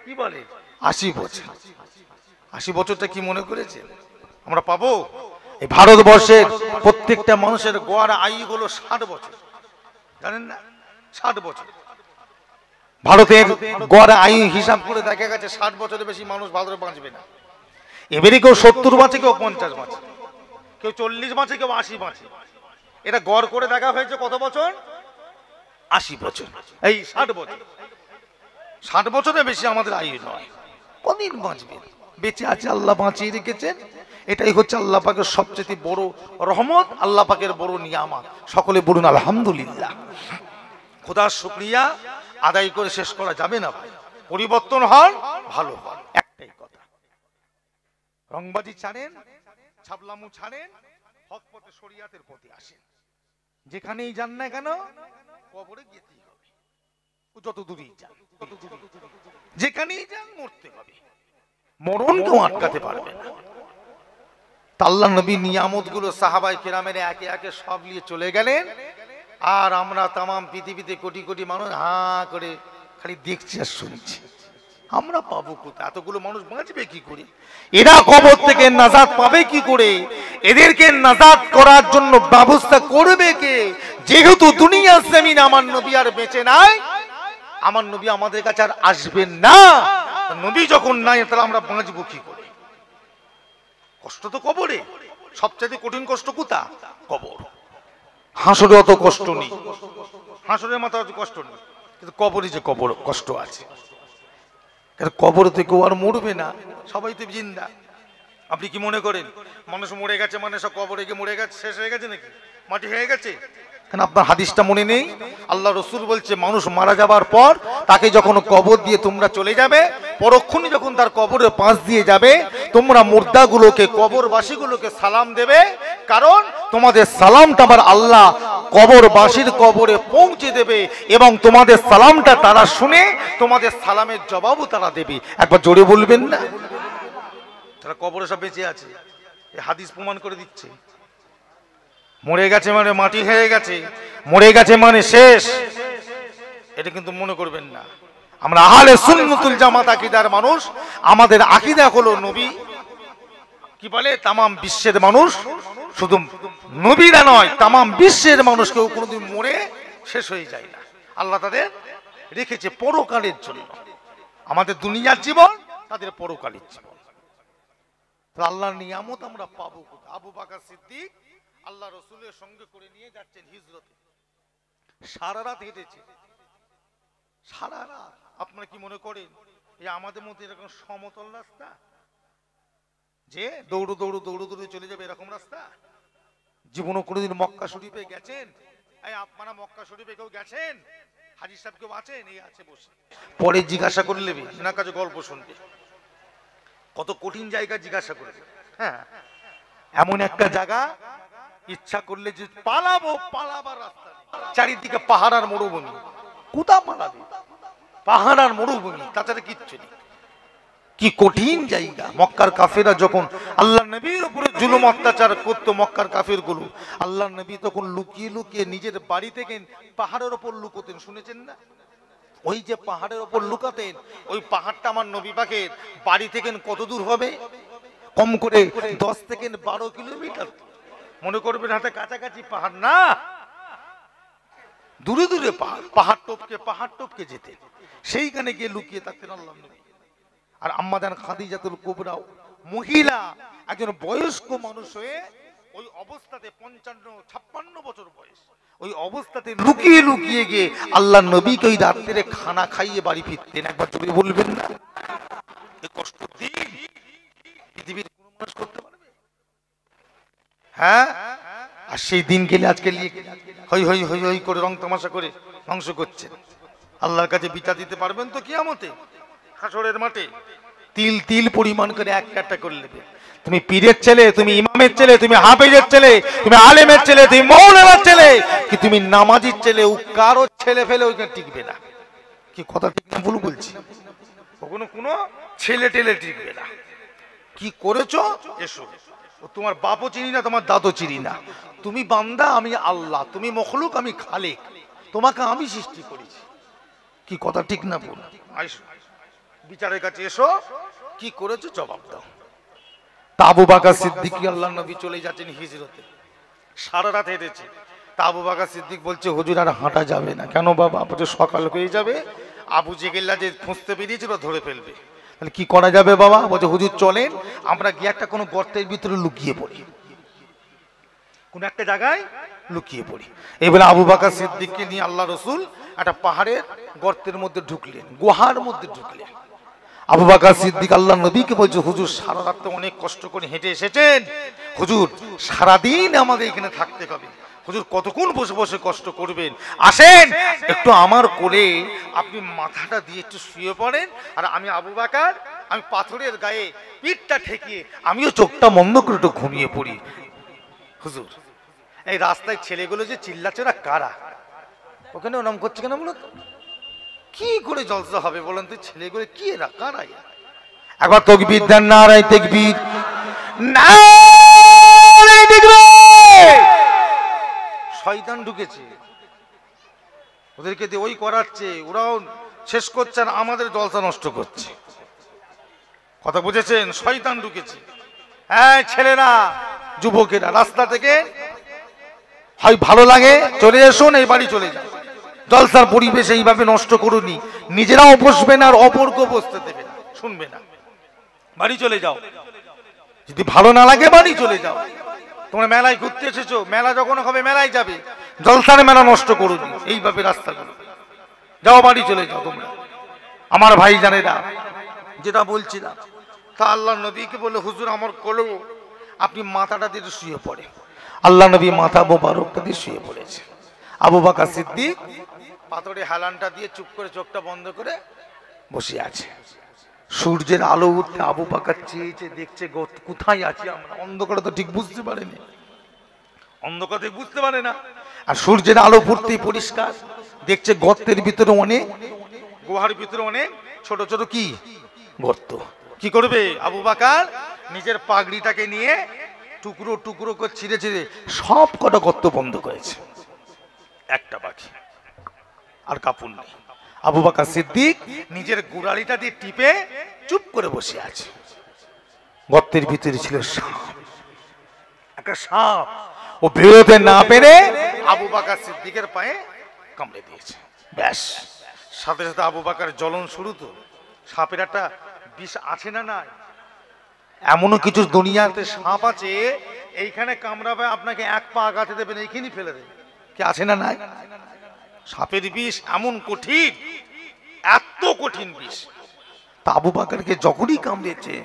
কি বলে? 80 বছর। 80 বছরটা কি মনে করেছে আমরা পাবো? এই ভারতবর্ষের প্রত্যেকটা মানুষের গড় আয়ু হলো 60 বছর, জানেন না? 60 বছর ভারতের গড় আয়ু হিসাব করে দেখা গেছে 60 বছরের বেশি মানুষ ভারতে বাঁচবে না। এবারে কেউ 70 বাঁচে, কেউ 50 বাঁচে, কেউ 40 বাঁচে, কেউ 80 বাঁচে। এটা গড় করে দেখা হয়েছে কত বছর? 80 বছর। এই 60 বছর, 60 বছরের বেশি আমাদের আয়ু নয়। কদিন বাঁচবে? বেঁচে আছে, আল্লাহ বাঁচিয়ে রেখেছেন। এটাই হচ্ছে আল্লাহ পাকের সবচেয়ে বড় রহমত, আল্লাহ পাকের বড় নিয়ামত। সকলে বলুন আলহামদুলিল্লাহ। খোদার শুকরিয়া আদায় করে শেষ করা যাবে না ভাই। পরিবর্তন হন, ভালো হন, একটাই কথা। রংবাজি ছাড়েন, ছাবলামু ছাড়েন, হক পথে শরিয়াতের পথে আসেন। যেখানেই যান না কেন কবরে যেতেই হবে, যত দূরেই যান, যেখানেই যান মরতে হবে, মরণ কেউ আটকাতে পারবে না। আল্লাহ নবী নিয়ামত গুলো সাহাবায়ে কেরামের একে একে সব নিয়ে চলে গেলেন, আর আমরা তামাম পৃথিবীতে কোটি কোটি মানুষ হা করে খালি দেখছি আর শুনছি। আমরা পাবো কোথায়? এতগুলো মানুষ বাঁচবে কি করে? এরা কবর থেকে নাজাত পাবে কি করে? এদেরকে নাজাত করার জন্য ব্যবস্থা করবে কে? যেহেতু দুনিয়ার জমিনে আমার নবী আর বেঁচে নাই, আমার নবী আমাদের কাছে আর আসবেন না। নবী যখন নাই তাহলে আমরা বাঁচবো কি করে? কষ্ট তো কবরে, সবচেয়ে কঠিন কষ্ট কোথা? কবর। হাসরে অত কষ্ট নেই, হাসরের মাথা অত কষ্ট নেই, কিন্তু কবরে যে কবর কষ্ট আছে। কবর থেকে আর মরবে না, সবাই তো জিন্দা। আপনি কি মনে করেন মানুষ মরে গেছে মানে সব কবরে গিয়ে মরে গেছে, শেষ হয়ে গেছে নাকি? মাটি হয়ে গেছে? কেন আপনার হাদিসটা মনে নেই? আল্লাহ রসুল বলছে মানুষ মারা যাবার পর তাকে যখন কবর দিয়ে তোমরা চলে যাবে, পরক্ষণে যখন তার কবরের পাশ দিয়ে যাবে, তোমরা মুর্দাগুলোকে, কবরবাসীগুলোকে সালাম দেবে, কারণ তোমাদের সালামটা আবার আল্লাহ কবরবাসীর কবরে পৌঁছে দেবে, এবং তোমাদের সালামটা তারা শুনে তোমাদের সালামের জবাবও তারা দেবে। একবার জোরে বলবেন না? তারা কবরে সব বেঁচে আছে, এই হাদিস প্রমাণ করে দিচ্ছে। মরে গেছে মানে মাটি হয়ে গেছে, মরে গেছে মানে শেষ, এটা কিন্তু মনে করবেন না। আমরা আহলে সুন্নাতুল জামাত আকীদার মানুষ, আমাদের আকীদা হলো নবী কি বলে তামাম বিশ্বের মানুষ, শুধু নবীরা নয় তামাম বিশ্বের মানুষ কেউ কোনোদিন মরে শেষ হয়ে যায় না। আল্লাহ তাদের রেখেছে পরকালের জন্য। আমাদের দুনিয়ার জীবন, তাদের পরকালের জীবন। আল্লাহর নিয়ামত আমরা পাবো কোথায়? আবু বকর সিদ্দিক আল্লাহ রসুলের সঙ্গে করে নিয়ে যাচ্ছেন হিজরতে, সারা রাত হেঁটেছে, সারা রাত। আপনারা কি মনে করেন এই আমাদের মধ্যে এরকম সমতল রাস্তা যে দৌড়ো দৌড়ো দৌড়ো দৌড়ে চলে যাবে, এরকম রাস্তা? জীবনে কোনোদিন মক্কা শরীফে গেছেন? এই আপনারা মক্কা শরীফে কেউ গেছেন? হাজী সাহেব কেউ আছেন? এই আছে বসে, পরে জিজ্ঞাসা করে নেবে, এনার কাছে গল্প শুনবে, কত কঠিন জায়গা জিজ্ঞাসা করবে। হ্যাঁ, এমন একটা জায়গা ইচ্ছা করলে যে পালাবো, পালাবার রাস্তা নেই। চারিদিকে পাহাড় আর মরুভূমি, কোথা পালাবে? পাহাড় আর মরুভূমি, তাছাড়া কিচ্ছু নেই। কি কঠিন জায়গা। মক্কার কাফেররা যখন আল্লাহ নবীর উপরে জুলুম অত্যাচার করতো, মক্কার কাফের গুলো, আল্লাহ নবী তখন লুকিয়ে লুকিয়ে নিজের বাড়ি থেকে পাহাড়ের উপর লুকোতেন, শুনেছেন না? ওই যে পাহাড়ের উপর লুকাতেন, ওই পাহাড়টা আমার নবী পাকের বাড়ি থেকে কত দূর হবে? কম করে 10 থেকে 12 কিলোমিটার। মনে করবেন হাতে কাছাকাছি পাহাড় না, দূরে দূরে পাহাড়, পাহাড় টপকে যেতেন। সেইখানে গিয়ে লুকিয়ে থাকতেন আল্লাহর নবী। আর আম্মা জান খাদিজাতুল কুবরা মহিলা একজন বয়স্ক মানুষ হয়ে ওই অবস্থাতে 55-56 বছর বয়স, ওই অবস্থাতে লুকিয়ে লুকিয়ে গিয়ে আল্লাহর নবীকে ওই রাত্রে খানা খাইয়ে বাড়ি ফিরতেন। একবার তুমি বলবেন না এই কষ্ট দিন পৃথিবীর কোনো মানুষ করতে পারবে? হ্যাঁ, আর সেই দিন গেলে আজকে হই হই হই হই করে রং তামাশা করে ধ্বংস করছেন। আল্লাহর কাছে বিচার দিতে পারবেন তো কিয়ামতে হাসরের মাঠে? তিল তিল পরিমাণ করে একটা করে নেবে। তুমি পীরের ছেলে, তুমি ইমামের ছেলে, তুমি হাফেজের ছেলে, তুমি আলেমের ছেলে, তুমি মৌলানার ছেলে, কি তুমি নামাজির ছেলে, ও কারো ছেলে ফেলে ওইখানে টিকবে না। কি কথা ঠিক না ভুল বলছি? কখনো কোনো ছেলে টেলে টিকবে না। কি করেছো এসো, তোমার বাপও চিনি না, তোমার দাদু চিনি না। তুমি বান্দা, আমি আল্লাহ। তুমি মখলুক, আমি খালিক। তোমাকে আমি সৃষ্টি করেছি। কি কথা ঠিক না ভুল? বিচারের কাছে এসো, কি করেছো জবাব দাও। তা আবু বকর সিদ্দিক আল্লাহর নবী চলে যাচ্ছেন হিজরতে, সারা রাত হেঁটেছে। তা আবু বকর সিদ্দিক বলছে হুজুর আর হাঁটা যাবে না। কেন বাবা? বলছে সকাল হয়ে যাবে, আবু জেহেল যে খুঁজতে বেরিয়েছিল ধরে ফেলবে। তাহলে কি করা যাবে বাবা? বলছে হুজুর চলেন আমরা গিয়ে একটা কোনো গর্তের ভিতরে লুকিয়ে পড়ি, কোন একটা জায়গায় লুকিয়ে পড়ি। এই বলে আবু বকর সিদ্দিককে নিয়ে আল্লাহ রসুল একটা পাহাড়ের গর্তের মধ্যে ঢুকলেন, গুহার মধ্যে ঢুকলেন। আবু বকর সিদ্দিক আল্লাহর নবীকে বলছে হুজুর সারা রাত তো অনেক কষ্ট করে হেঁটে এসেছেন, হুজুর সারাদিন আমাদের এখানে থাকতে হবে, হুজুর কতক্ষণ বসে বসে কষ্ট করবেন, আসেন একটু আমার কোলে আপনি মাথাটা দিয়ে একটু শুয়ে পড়েন, আর আমি আবু বকর আমি পাথরের গায়ে পিঠটা ঠেকিয়ে আমিও চোখটা বন্ধ করে একটু ঘুমিয়ে পড়ি। হুজুর এই রাস্তায় ছেলেগুলো যে চিল্লাচ্ছে ওরা কারা? ওখানে ওরম করছে কেন বলো তো? কি করে জলসা হবে বলেন তো? ছেলেগুলো কি এরা কারা? একবার তাকবীর দেন, নারায়ে তাকবীর, নারায়ে তাকবীর। শয়তান ঢুকেছে, ওদেরকে দিয়ে ওই করাচ্ছে, ওরাও শেষ করছে আর আমাদের জলসা নষ্ট করছে। কথা বুঝেছেন? শয়তান ঢুকেছে। হ্যাঁ ছেলেরা, যুবকেরা রাস্তা থেকে হয় ভালো লাগে চলে এসুন, এই বাড়ি চলে যাও। জলসার পরিবেশ এইভাবে নষ্ট করুনি, নিজেরাও বসবে না আর অপরকে বসতে দেবে না, শুনবে না, বাড়ি চলে যাও। যদি ভালো না লাগে বাড়ি চলে যাও। তোমরা মেলায় ঘুরতে এসেছো, মেলা যখন হবে মেলায় যাবে, জলসার মেলা নষ্ট করুনি এইভাবে রাস্তাগুলো, যাও বাড়ি চলে যাও তোমরা। আমার ভাই জানেরা যেটা বলছিলাম, তা আল্লাহ নবীকে বলে হুজুর আমার কোলে আপনি মাথাটা দিয়ে শুয়ে পড়ে। আল্লাহ নবী মাথা মোবারকটা দিয়ে শুয়ে পড়েছে। আবু বকর সিদ্দিক পাথরে হেলানটা দিয়ে চুপ করে চোখটা বন্ধ করে বসে আছে। সূর্যের আলো উঠতে আবু বকর চেয়ে দেখছে কোথায় আছি আমরা। অন্ধকারে তো ঠিক বুঝতে পারেনি, অন্ধকারে বুঝতে পারে না। আর সূর্যের আলো ফুটতেই পরিষ্কার দেখছে গর্তের ভিতরে অনেক, গুহার ভিতরে অনেক ছোট ছোট কি গর্ত। কি করবে আবু বকর? নিজের পাগড়িটাকে নিয়ে টুকরো টুকরো করে ছিঁড়ে ছিঁড়ে সব কটা গর্ত বন্ধ করেছে, একটা বাকি আর কাপড় নেই। আবু বকর সিদ্দিক নিজের গোড়ালিটা দিয়ে টিপে চুপ করে বসে আছে। গর্তের ভিতরে ছিল সাপ, একটা সাপ। ও বেরোতে না পেরে আবু বকর সিদ্দিকের পায়ে কামড়ে দিয়েছে। ব্যাস, সাথে সাথে আবু বকর জ্বলন শুরু। তো সাপের একটা বিষ আছে না? নাই, এমনও কিছু দুনিয়াতে সাপ আছে এইখানে কামড়াবে আপনাকে এক পা আগাতে দেবেন, এইখানেই ফেলে দেবে। কি আছে না? নাই। সাপের বিষ এমন কঠিন, এত কঠিন বিষ। তা আবু বকরকে যখনই কামড়েছে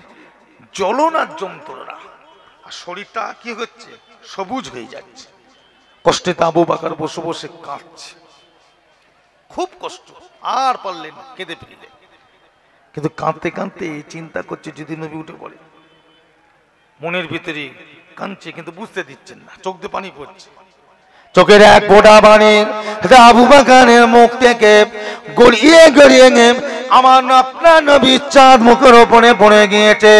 জ্বলন আর যন্ত্রণা, আর শরীরটা কি হচ্ছে সবুজ হয়ে যাচ্ছে। কষ্টে তা আবু বকর বসে বসে কাঁদছে, খুব কষ্ট, আর পারলেন না, কেঁদে ফেললেন। কিন্তু কাঁদতে কাঁদতে চিন্তা করছে যদি নবী উঠে পড়ে, মনের ভিতরে কাঁদছে কিন্তু বুঝতে দিচ্ছেন না, চোখ দিয়ে পানি পড়ছে। চোখের এক ফোঁটা পানি আবু বকরের মুখ থেকে গড়িয়ে গড়িয়ে আমার আপনার নবীর চাঁদ মুখের ওপরে পড়ে গিয়েছে।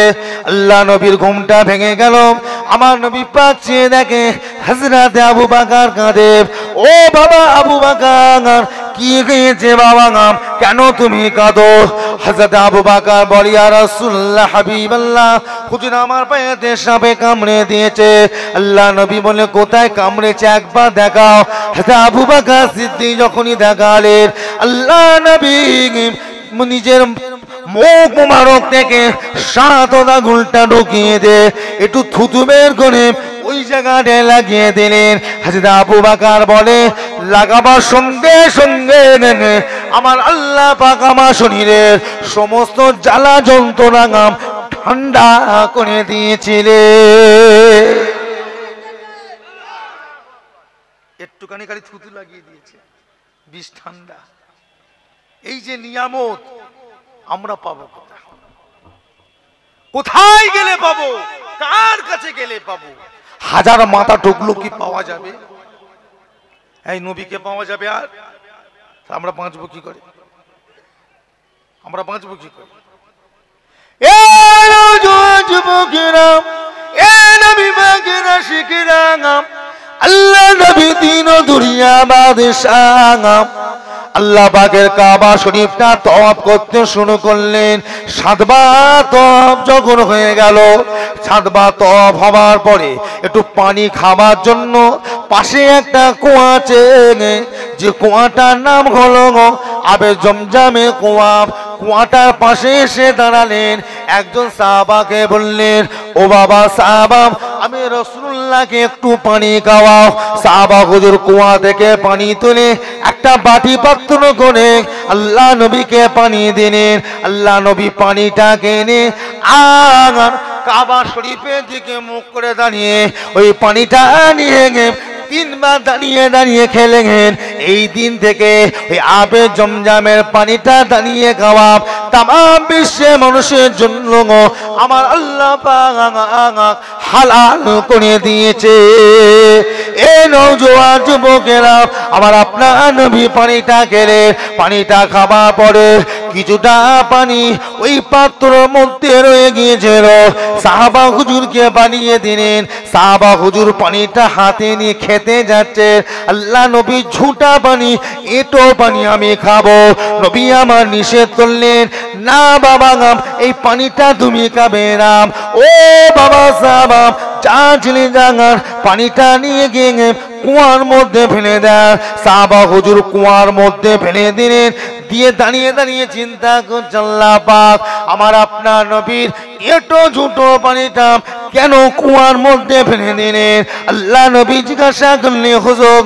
আল্লাহ নবীর ঘুমটা ভেঙে গেল। আমার নবী পাক চেয়ে দেখে হযরত আবু বকর কাঁদে। ও বাবা আবু বকর, কি হয়েছে বাবা, কেন তুমি কাঁদো? হযরত আবু বকর বলে ইয়া রাসূলুল্লাহ হাবিবাল্লাহ, হুজুর আমার পায়েতে সাপে কামড়ে দিয়েছে। আল্লাহ নবী বলে কোথায় কামড়েছে একবার দেখাও। হযরত আবু বকর সিদ্দিক যখনই দেখালেন, আল্লাহ নবী নিজের মুখ মুবারক থেকে 7 আঙুলটা ঢুকিয়ে দে, একটু থুতু বের করে ওই জায়গাটায় লাগিয়ে দিলেন। হযরত আবু বকর বলে লাগাবার সঙ্গে সঙ্গে আমার আল্লাহ পাক আমার শরীরের সমস্ত জ্বালা যন্ত্রণা ঠান্ডা করে দিয়েছিলেন। একটুখানি খালি থুতু লাগিয়ে দিয়েছে, বিষ ঠান্ডা। এই যে নিয়ামত আমরা পাবো কোথায় গেলে পাবো, কার কাছে গেলে পাবো? হাজার মাথা টুকলো কি পাওয়া যাবে? এই নবীকে পাওয়া যাবে আর আমরা বাঁচবো কি করে? আমরা বাঁচবো কি করে? আল্লাহ নবী দিন দুনিয়া বাদশাহ আল্লাহ পাকের কাবা শরীফটা তওয়াফ করতে শুরু করলেন। 7 বার তওয়াফ যখন হয়ে গেল, 7 বার তওয়াফ হওয়ার পরে একটু পানি খাবার জন্য পাশে একটা কুয়া আছে, যে কুয়াটার নাম হলো আবে জমজমে কুয়া। কুয়াটার পাশে এসে দাঁড়ালেন, একজন সাহাবাকে বললেন ও বাবা সাহাবা, আমি রাসূলুল্লাহকে একটু পানি খাওয়াও। সাহাবা হুজুর কুয়া থেকে পানি তুলে একটা বাটি পাত্র করে আল্লাহ নবীকে পানি দিলেন। আল্লাহ নবী পানিটাকে এনে আর কাবা শরীফের দিকে মুখ করে দাঁড়িয়ে ওই পানিটা নিয়ে 3 বার দাঁড়িয়ে দাঁড়িয়ে খেলেন। এই দিন থেকে ওই আবে জমজমের পানিটা দাঁড়িয়ে খাওয়া তামাম বিশ্বের মানুষের জন্য আমার আল্লাহ পাক হালাল করে দিয়েছে। এই নওজোয়ান যুবকেরা, আমার আপনার নবী পানিটা খেলে, পানিটা খাবার পরে কিছুটা পানি ওই পাত্রের মধ্যে রয়ে গিয়েছিল। সাহাবা হুজুরকে বানিয়ে দিলেন। সাহাবা হুজুর পানিটা হাতে নিয়ে খেতে যাচ্ছে। আল্লাহ নবী ঝুটা পানি, এটো পানি আমি খাবো। নবী আমার নিষেধ করলেন, না বাবা এই পানিটা তুমি খাবে না। ও বাবা সাহাবা যা ছেলে জাগার পানিটা নিয়ে গিয়ে কুয়ার মধ্যে ফেলে দেয়। সাহাবা হুজুর কুয়ার মধ্যে ফেলে দিলেন। দিয়ে দাঁড়িয়ে দাঁড়িয়ে চিন্তা করছে আল্লাহ পাক আমার আপনার নবীর এটো ঝুটো পানিটা কেন কুয়ার মধ্যে ফেলে দিলেন? আল্লাহ নবী জিজ্ঞাসা করলেন হুজুর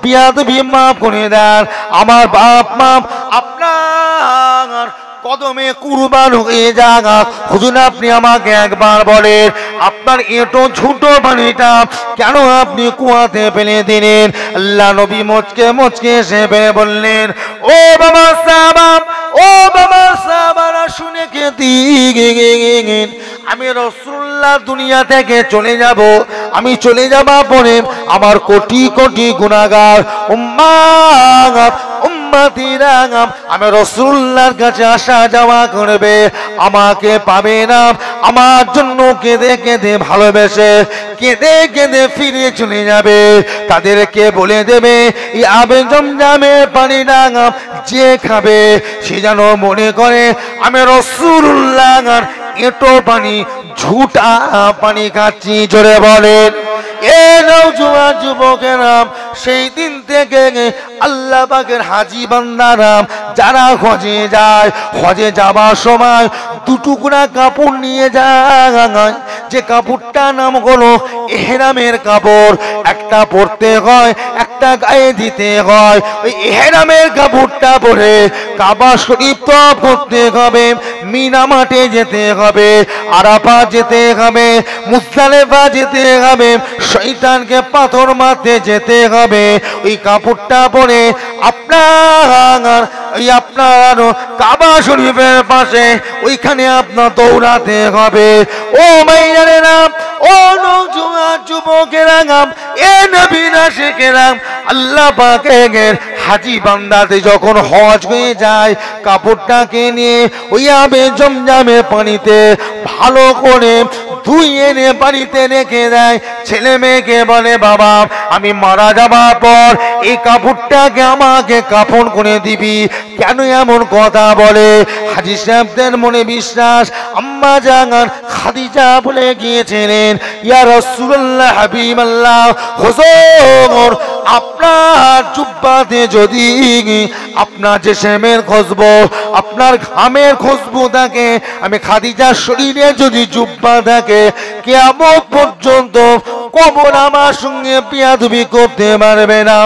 বিয়াদবি মাফ করে দেন, আমার বাপ মা আপনার কদমে কুরবান হয়ে যাক। হুজুর আপনি আমাকে একবার বলেন আপনার এটো ছোট পানিটা কেন আপনি কুয়াতে ফেলে দিলেন? আল্লাহ নবী মুচকে মুচকে এসে বললেন, ও বাবা সাহাবা, ও বাবা সাহাবারা শুনে খেতেন, আমি রাসূলুল্লাহ দুনিয়া থেকে চলে যাব। আমি চলে যাবার পরে আমার কোটি কোটি গুনাহগার উম্মাত উম্মতিরা আমি রাসূলুল্লাহর কাছে আসা যাওয়া করবে, আমাকে পাবে না। আমার জন্য কেঁদে কেঁদে ভালোবেসে কেঁদে কেঁদে ফিরে চলে যাবে। তাদেরকে বলে দেবে এই আবে জমজমের পানি না যে খাবে সে যেন মনে করে আমি রাসূলুল্লাহর এটো পানি ঝুটা পানি খাচ্ছি। জোরে বলেন এ নওজোয়ান যুবকেরা, সেই দিন থেকে আল্লাহ পাকের হাজী বান্দারা যারা হজে যায়, হজে যাবার সময় 2 টুকরা কাপড় নিয়ে যায়। যে কাপড়টার নাম হলো ইহরামের কাপড়। একটা পরতে হয়, একটা গায়ে দিতে হয়। ওই ইহরামের কাপড়টা পরে কাবা শরীফ তওয়াফ করতে হবে, মিনা মাঠে যেতে হবে, আরাফা যেতে হবে, মুজদালিফা যেতে হবে, শয়তানকে পাথর মারতে যেতে হবে। ওই কাপড়টা পরে আপনার কাবা শরীফের পাশে ওইখানে আপনার দৌড়াতে হবে। ও মাইয়ারেরা, ও নওজোয়ান যুবকেরা, এ নবীরা শেখেরা, আল্লাহ পাকের হাজী বান্দাতে যখন হজ হয়ে যায় কাপড়টাকে নিয়ে ওই আবে জমজমের পানিতে ভালো করে ধুয়ে এনে বাড়িতে রেখে দেয়। ছেলে মেয়েকে বলে বাবা আমি মারা যাবার পর এই কাপড়টাকে আমাকে কাফন করে দিবি। কেন এমন কথা বলে? হাজী সাহেবদের মনে বিশ্বাস আম্মা জান খাদিজা বলে গিয়েছিলেন ইয়া রাসূলুল্লাহ হাবিবাল্লাহ হুজুর আপনার জুব্বাতে যদি আপনার যে শ্যামের খুশবু, আপনার ঘামের খুশবু থাকে, আমি খাদিজার শরীরে যদি জুব্বা থাকে, কিয়ামত পর্যন্ত কবর আমার সঙ্গে বিয়াদবি করতে পারবে না,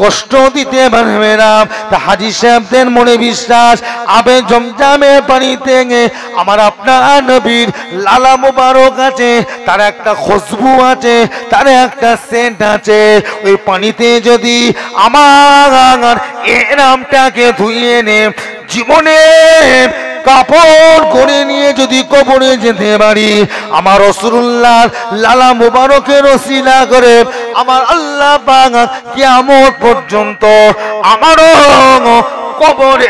কষ্ট দিতে পারবে না। তা হাজী সাহেবদের মনে বিশ্বাস, আবে জমজমের পানিতে আমার আপনার নবীর লালা মোবারক আছে, তার একটা খুশবু আছে, তার একটা সেন্ট আছে। ওই পানিতে যদি আমার এরামটাকে ধুইয়ে নে, জীবনে কাপড় করে নিয়ে যদি কবরে যেতে পারি, আমার রাসূলুল্লাহর লালা মুবারকের ওসিলা করে আমার আল্লাহ পাক কিয়ামত পর্যন্ত আমারও কবরে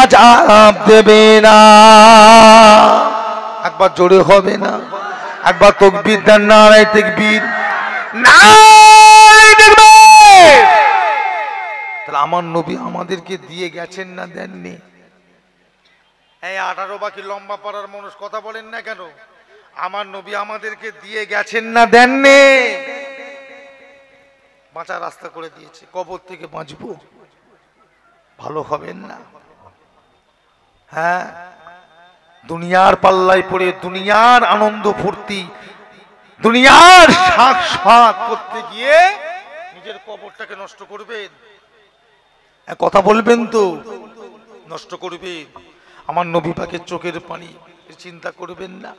আযাব দেবে না। একবার জোরে হবে না? একবার তাকবীর দেন, নারায়ে তাকবীর, নারায়ে তাকবীর। তাহলে আমার নবী আমাদেরকে দিয়ে গেছেন না দেননি? এই 18 বাকি লম্বা পাড়ার মানুষ কথা বলেন না কেন? আমার নবী আমাদেরকে দিয়ে গেছেন না দেননি? বাঁচার রাস্তা করে দিয়েছে, কবর থেকে বাঁচবো, ভালো হবেন না। হ্যাঁ, দুনিয়ার পাল্লায় পড়ে দুনিয়ার আনন্দ ফুর্তি, দুনিয়ার শাক শাক করতে গিয়ে নিজের কবরটাকে নষ্ট করবেন। কথা বলবেন তো, নষ্ট করবেন। আমার নবী পাকের চোখের পানি চিন্তা করবেন না,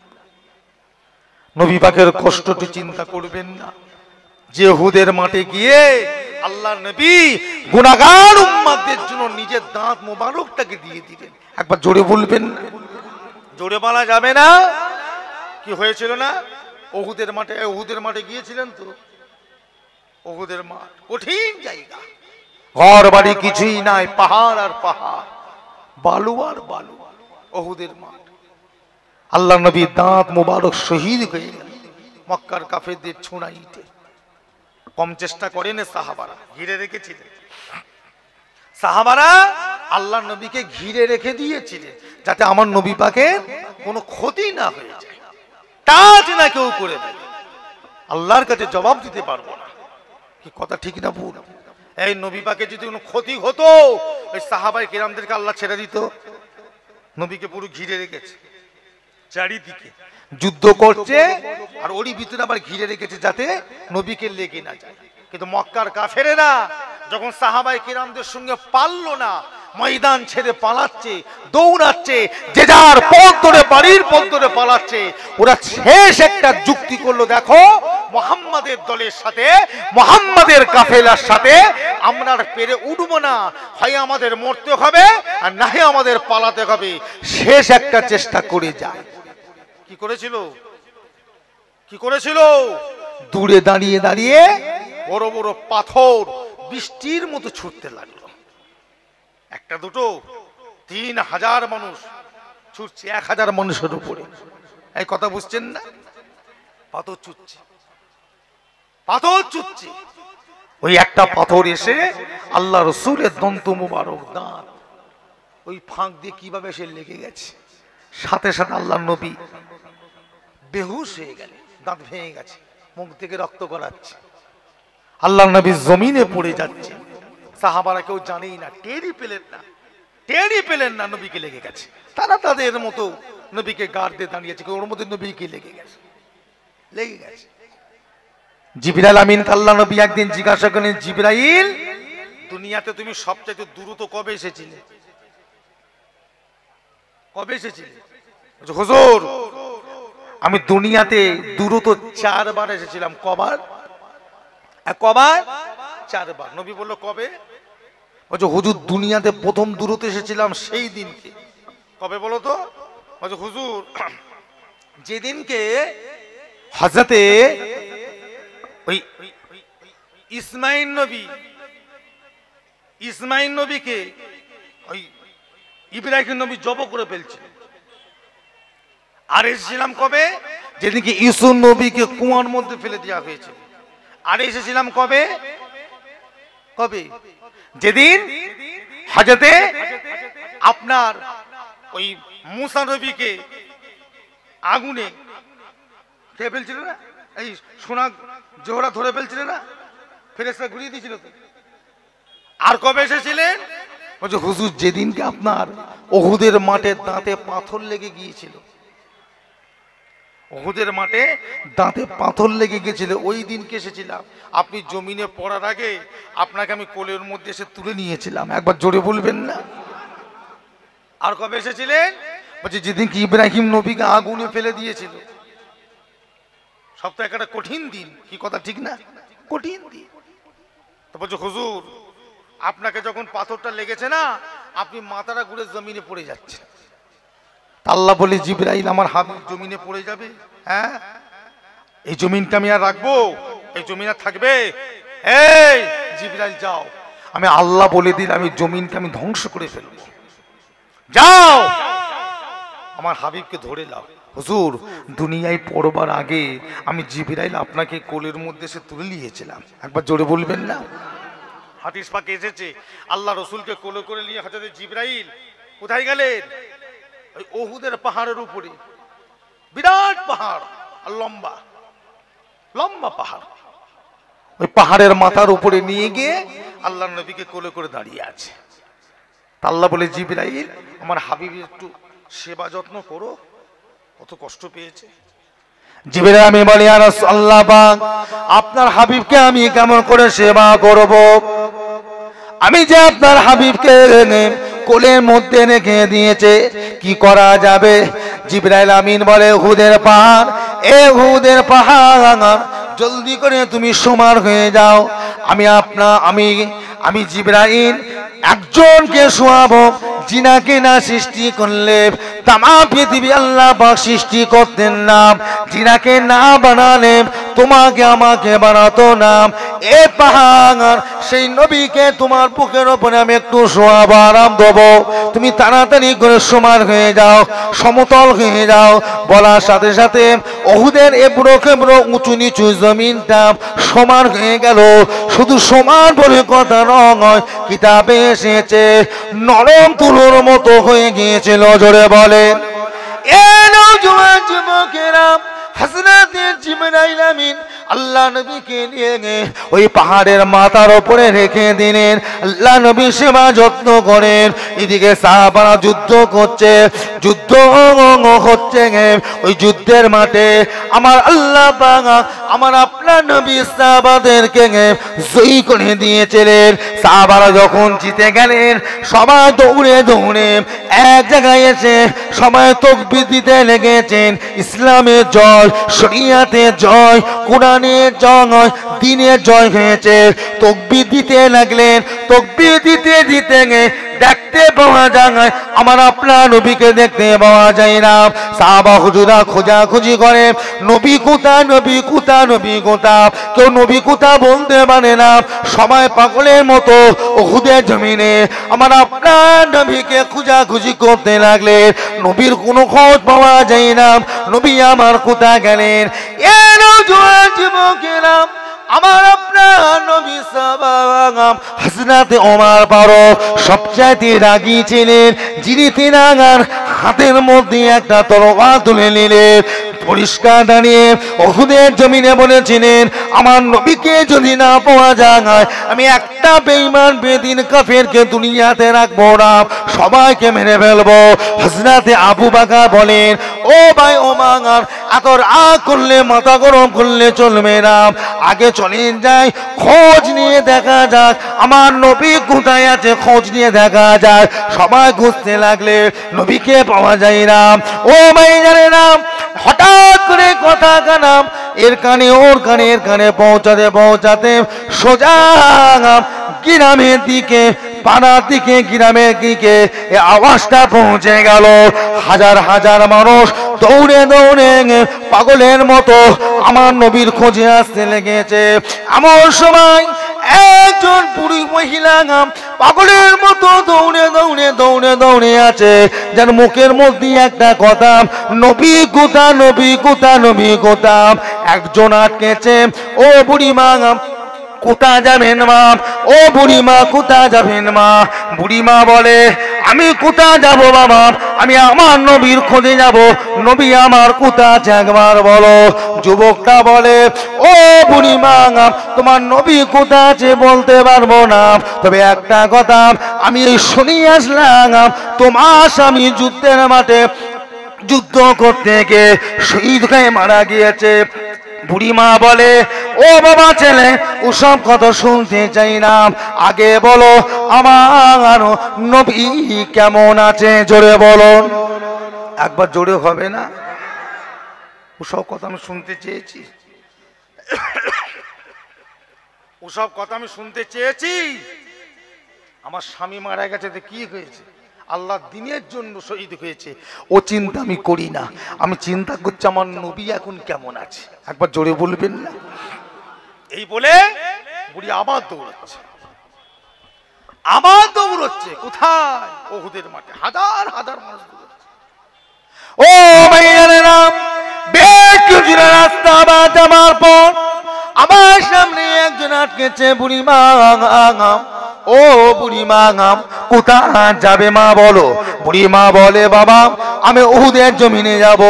নবী পাকের কষ্টটি চিন্তা করবেন না। যে উহুদের মাঠে গিয়ে আল্লাহর নবী গুনাহগার উম্মতদের জন্য নিজের দাঁত মোবারকটাকে দিয়ে দিলেন। একবার জোরে বলবেন না? জোরে বলা যাবে না? কি হয়েছিল না উহুদের মাঠে? উহুদের মাঠে গিয়েছিলেন তো? উহুদের মাঠ কঠিন জায়গা, ঘর বাড়ি কিছুই নাই, পাহাড় আর পাহাড়, বালু আর বালু। উহুদের মাঠ, আল্লাহ নবী দাঁত মোবারক শহীদ হয়ে গেল মক্কার কাফেরদের ছোঁড়া ইটে। কম চেষ্টা করেন সাহাবারা, ঘিরে রেখেছিলেন। সাহাবারা আল্লাহ নবীকে ঘিরে রেখে দিয়েছিলেন যাতে আমার নবী পাকে কোনো ক্ষতি না হয়ে যায়, কাজ না কেউ করে দেয়, আল্লাহর কাছে জবাব দিতে পারবো না। কি কথা ঠিক না ভুল? এই নবী পাকে যদি কোনো ক্ষতি হতো, ওই সাহাবায়ে কিরামদেরকে আল্লাহ ছেড়ে দিত? নবীকে পুরো ঘিরে রেখেছে, চারিদিকে যুদ্ধ করছে, আর ওরই ভিতরে আবার ঘিরে রেখেছে যাতে নবীকে লেগে না যায়। কিন্তু মক্কার কাফেরেরা যখন সাহাবায়ে কিরামদের সঙ্গে পারল না, ময়দান ছেড়ে পালাচ্ছে, দৌড়াচ্ছে, যে যার পথ ধরে, বাড়ির পথ ধরে পালাচ্ছে। ওরা শেষ একটা যুক্তি করলো, দেখো মুহাম্মাদের দলের সাথে, মুহাম্মাদের কাফেলার সাথে আমরা পেরে উঠবো না, হয় আমাদের মরতে হবে আর না হয় আমাদের পালাতে হবে। শেষ একটা চেষ্টা করে যায়। কি করেছিল? কি করেছিল? দূরে দাঁড়িয়ে দাঁড়িয়ে বড় বড় পাথর বৃষ্টির মতো ছুটতে লাগলো। একটা দুটো 3000 মানুষ ছুটছে 1000 মানুষের উপরে। এই কথা বুঝছেন না? পাথর ছুটছে, পাথর ছুটছে। ওই একটা পাথর এসে আল্লাহ রাসূলের দন্ত মুবারক দাঁত ওই ফাঁক দিয়ে কিভাবে এসে লেগে গেছে, সাথে সাথে আল্লাহ নবী বেহুশ হয়ে গেলেন, দাঁত ভেঙে গেছে, মুখ থেকে রক্ত গড়াচ্ছে, আল্লাহ নবী জমিনে পড়ে যাচ্ছে। সাহাবারা কেউ জানেই না, টেরই পেলেন না, টেরই পেলেন না নবীকে লেগে গেছে। তারা তাদের মতো নবীকে গার্ড দিয়ে দাঁড়িয়েছে, ওর মধ্যে নবীকে লেগে গেছে, লেগে গেছে। জিবরাইল আমিন আল্লাহ নবী একদিন জিজ্ঞাসা করেন, জিবরাইল দুনিয়াতে তুমি সবচেয়ে দ্রুত কবে এসেছিলে? কবে এসেছিলে? হুজুর আমি দুনিয়াতে দ্রুত 4 বার এসেছিলাম। কবার? কবার? 4 বার। নবী বলল কবে? বলছে হুজুর দুনিয়াতে প্রথম দ্রুত এসেছিলাম সেই দিনকে। কবে বলো তো? বলছে হুজুর যেদিনকে হযরতে ওই ইসমাইল নবীকে ওই ইব্রাহিম নবী জব করে ফেলছে। আর এসেছিলাম কবে? যেদিনকে ইসু নবীকে কুয়ার মধ্যে ফেলে দেওয়া হয়েছে। আর এসেছিলাম কবে? কবে? যেদিন হযরতে আপনার ওই মুসা নবীকে আগুনে খেয়ে ফেলছিল না, এই সোনা জোহরা ধরে ফেলছিল না, ফেরেশতা ঘুরিয়ে দিয়েছিল তো। আর কবে এসেছিলেন? বলছে হুজুর যেদিনকে আপনার উহুদের মাঠে দাঁতে পাথর লেগে গিয়েছিল, উহুদের মাঠে দাঁতে পাথর লেগে গেছিল, ওই দিনকে এসেছিলাম। আপনি জমিনে পড়ার আগে আপনাকে আমি কোলের মধ্যে এসে তুলে নিয়েছিলাম। একবার জোরে বলবেন না? আর কবে এসেছিলেন? বলছে যেদিন কি ইব্রাহিম নবীকে আগুনে ফেলে দিয়েছিল। সপ্তাহে একটা কঠিন দিন, কি কথা ঠিক না? কঠিন দিন। তো বলছে হুজুর আপনাকে যখন পাথরটা লেগেছে না, আপনি মাথাটা ঘুরে জমিনে পড়ে যাচ্ছে। আল্লাহ বলে জিবরাইল আমার হাবিব জমিনে পড়ে যাবে? হ্যাঁ, এই জমিনটা আমি আর রাখবো? এই জমিন আর থাকবে? এই জিবরাইল যাও, আমি আল্লাহ বলে দিন আমি জমিনকে আমি ধ্বংস করে ফেলবো। যাও আমার হাবিবকে ধরে নাও। হুজুর দুনিয়ায় পড়বার আগে আমি জিবরাইল আপনাকে কোলের মধ্যে সে তুলে নিয়েছিলাম। একবার জোরে বলবেন না? হাদিস পাকে এসেছে আল্লাহ রসুলকে কোলে করে নিয়ে হযরত জিবরাইল কোথায় গেলেন? ওই উহুদের পাহাড়ের উপরে, বিরাট পাহাড় আর লম্বা লম্বা পাহাড়, ওই পাহাড়ের মাথার উপরে নিয়ে গিয়ে আল্লাহ নবীকে কোলে করে দাঁড়িয়ে আছে। আল্লাহ বলে জিবরাইল আমার হাবিবের একটু সেবা যত্ন করো, কত কষ্ট পেয়েছে। জিবরাইল আমি বলি ইয়া রাসূলুল্লাহ পাক আপনার হাবিবকে আমি কেমন করে সেবা করব? আমি যে আপনার হাবিবকে কোলের মধ্যে রেখে দিয়েছে, কি করা যাবে? জিবরাইল আমিন বলে উহুদের পাহাড়, এ উহুদের পাহাড় জলদি করে তুমি সমান হয়ে যাও। আমি জিবরাইল একজনকে শোয়াবো যিনাকে না সৃষ্টি করলে তামাম পৃথিবী আল্লাহ পাক সৃষ্টি করতেন না, যিনাকে না বানালে তোমাকে আমাকে বানাতো না। এ পাহাড় সেই নবীকে তোমার বুকের উপরে আমি একটু শোয়াবো, আরাম দেবো, তুমি তাড়াতাড়ি করে সমান হয়ে যাও, সমতল হয়ে যাও। বলার সাথে সাথে উহুদের এবড়ো খেবড়ো উঁচু নিচু জমিনটা সমান হয়ে গেল। শুধু সমান বলে কথা নয়, কিতাবে এসেছে নরম তুলোর মতো হয়ে গিয়েছিল। জোরে বলে এ নওজোয়ান যুবকেরা, হযরত জিবরাইল আমিন আল্লাহ নবীকে নিয়ে ওই পাহাড়ের মাথার উপরে রেখে দিলেন। আল্লাহ নবী সেবা যত্ন করেন, এদিকে সাহাবারা যুদ্ধ করছে, যুদ্ধ হচ্ছে। ওই যুদ্ধের মাঠে আমার আল্লাহ পাক আমার আপনার নবী সাহাবাদেরকে জয়ী করে দিয়েছিলেন। সাহাবারা যখন জিতে গেলেন সবাই দৌড়ে দৌড়ে এক জায়গায় এসে সবাই তাকবীর দিতে লেগেছেন। ইসলামের জয়, শরিয়াতের জয়, কোরআনের জয়, দ্বীনের জয় হয়েছে। তাকবীর দিতে লাগলেন, তাকবীর দিতে দিতে দেখতে পাওয়া যায় আমার আপনার নবীকে দেখতে পাওয়া যায় না। সাহাবা হুজুরা খোঁজাখুঁজি করে নবী কোথা, নবী কোথা, নবী কোথা। কেউ নবী কোথা বলতে পারে না, সবাই পাগলের মতো উহুদের জমিনে আমার আপনার নবীকে খোঁজাখুঁজি করতে লাগলেন। নবীর কোনো খোঁজ পাওয়া যায় না, নবী আমার কোথা গেলেন? এ নওজোয়ান যুবকেরা, আমার আপনার নবী সাহাবা হযরত ওমর ফারুক সবচাইতে রাগী ছিলেন, যিনি তিনার হাতের মধ্যে একটা তরবারি তুলে নিলেন, পরিষ্কার দাঁড়িয়ে উহুদের জমিনে বলেছিলেন আমার নবীকে যদি না পাওয়া যায় আমি একটা বেঈমান বেদিন কাফেরকে দুনিয়াতে রাখবো না, সবাইকে মেরে ফেলবো। হযরত আবু বকর বলেন ও ভাই ওমর, এত রাগ করলে মাথা গরম করলে চলবে না, আগে চলেন যাই, খোঁজ নিয়ে দেখা যাক আমার নবী কোথায় আছে, খোঁজ নিয়ে দেখা যায়। সবাই খুঁজতে লাগলে নবীকে পাওয়া যায় না। ও ভাই জানে না, হঠাৎ করে কথা কানাম এর কানে ওর কানে, এর কানে পৌঁছাতে পৌঁছাতে সোজা গ্রামের দিকে, পাড়ার দিকে, গ্রামের দিকে এই আওয়াজটা পৌঁছে গেল। হাজার হাজার মানুষ দৌড়ে দৌড়ে পাগলের মতো আমার নবীর খোঁজে আসতে লেগেছে। এমন সময় একজন পুরুষ মহিলা পাগলের মতো দৌড়ে দৌড়ে দৌড়ে দৌড়ে আছে, যার মুখের মধ্যে একটা কথা নবী কোথা, নবী কোথা, নবী কোথা। একজন আটকেছে, ও বুড়ি মা কোথায় যাবেন মা? ও বুড়িমা কোথায় যাবেন মা? বুড়িমা বলে আমি কোথায় যাব বাবা, আমি আমার নবীর খোঁজে যাব। নবী আমার কোথায় আছে একবার বলো। যুবকটা বলে ও বুড়িমা, তোমার নবী কোথায় আছে বলতে পারবো না, তবে একটা কথা আমি শুনিয়ে আসলাম, তোমার স্বামী যুদ্ধের মাঠে যুদ্ধ করতে গিয়ে শহীদ হয়ে মারা গিয়েছে। বুড়িমা বলে ও বাবা ছেলে, ওসব কথা শুনতে চাই না, আগে বলো আমার নবী কেমন আছে, জোরে বলো। একবার জোরে হবে না? ওসব কথা আমি শুনতে চেয়েছি, ওসব কথা আমি শুনতে চেয়েছি। আমার স্বামী মারা গেছে তো কি হয়েছে, আল্লাহ দিনের জন্য শহীদ হয়েছে, ও চিন্তা আমি করি না। আমি চিন্তা করছি আমার নবী এখন কেমন আছে, একবার জোরে বলবেন না? এই বলে বুড়ি আবার দৌড়াচ্ছে, আবার দৌড়চ্ছে। কোথায়? ওহুদের মাঠে হাজার হাজার মানুষ দৌড়াচ্ছে। ও ভাইয়েরা, বেশ কিছুটা রাস্তা আবার যাবার পর আমার সামনে একজন আটকেছে। বুড়িমা, ও বুড়িমা কোথায় যাবে মা বলো? বুড়িমা বলে বাবা আমি উহুদের জমিনে যাব।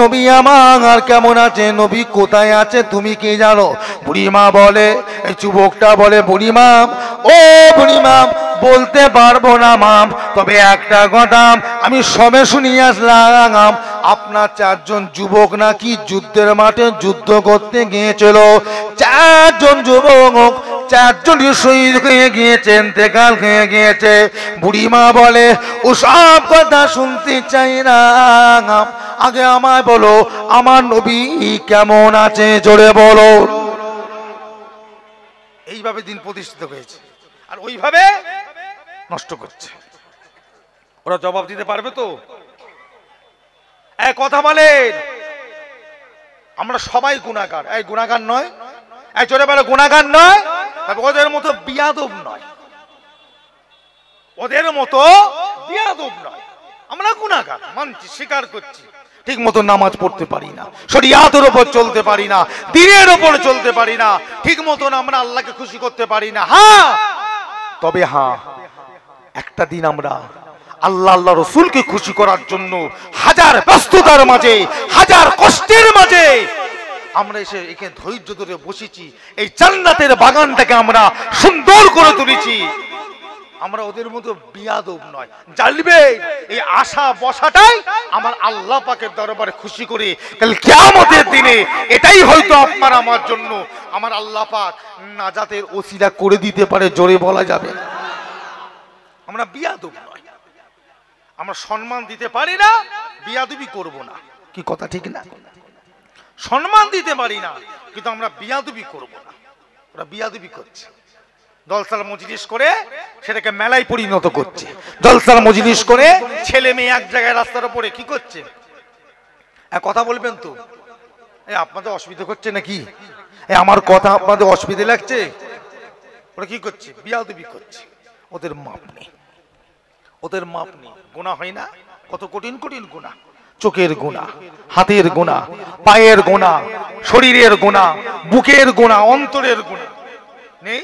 নবী আমার কেমন আছে, নবী কোথায় আছে তুমি কি জানো? বুড়িমা বলে, এই যুবকটা বলে বুড়িমা, ও বুড়িমা বলতে পারবো না মাম, তবে একটা কথা আমি সবে শুনিয়ে আসলাম, আপনার চারজন যুবক নাকি যুদ্ধের মাঠে যুদ্ধ করতে গিয়েছিল। চারজন যুবক, চারজনই শহীদ হয়ে গিয়েছে, ইন্তেকাল হয়ে গিয়েছে। বুড়িমা বলে ওসব কথা শুনতে চাই না, আগে আমায় বলো আমার নবী কেমন আছে, জোরে বলো। এইভাবে দিন প্রতিষ্ঠিত হয়েছে, আর ওইভাবে নষ্ট করছে। ওরা জবাব দিতে পারবে তো? এক কথা বলেন, আমরা সবাই গুনাহগার। এই গুনাহগার নয়, এই জোরে বলে গুনাহগার নয়, তবে ওদের মতো বিয়াদব নয়, ওদের মতো বিয়াদব নয়। আমরা গুনাহগার মানছি, স্বীকার করছি। ঠিক মতো নামাজ পড়তে পারি না, শরিয়াতের উপর চলতে পারি না, দ্বীনের উপর চলতে পারি না, ঠিক মতন আমরা আল্লাহকে খুশি করতে পারি না। হ্যাঁ, তবে হ্যাঁ একটা দিন আমরা আল্লাহ রসুলকে খুশি করার জন্য হাজার ব্যস্ততার মাঝে, হাজার কষ্টের মাঝে আমরা এসে এখানে ধৈর্য ধরে বসেছি, এই জান্নাতের বাগানটাকে আমরা সুন্দর করে তুলেছি। আমরা ওদের মতো বিয়াদব নয়, জানবে এই আশা বসাটাই আমার আল্লাহ পাকের দরবারে খুশি করে কাল কিয়ামতের দিনে এটাই হয়তো আপনার আমার জন্য আমার আল্লাহ পাক নাজাতের ওসিলা করে দিতে পারে, জোরে বলা যাবে। আমরা বিয়াদব নয়, আমরা সম্মান দিতে পারি না, বিয়াদবি করব না, কি কথা ঠিক না? সম্মান দিতে পারি না কিন্তু আমরা বিয়াদবি করব না। ওরা বিয়াদবি করছে, জলসার মজলিস করে সেটাকে মেলায় পরিণত করছে। জলসার মজলিস করে ছেলে মেয়ে এক জায়গায় রাস্তার উপরে কি করছে? কথা বলবেন তো? আপনাদের অসুবিধা করছে নাকি? আমার কথা আপনাদের অসুবিধা লাগছে? ওরা কি করছে? বিয়াদবি করছে। ওদের মাপ নেই, ওদের মাপ নেই। গুনাহ হয় না? কত কঠিন কঠিন গুনাহ, চোখের গুনাহ, হাতের গুনাহ, পায়ের গুনাহ, শরীরের গুনাহ, বুকের গুনাহ, অন্তরের গুনাহ নেই?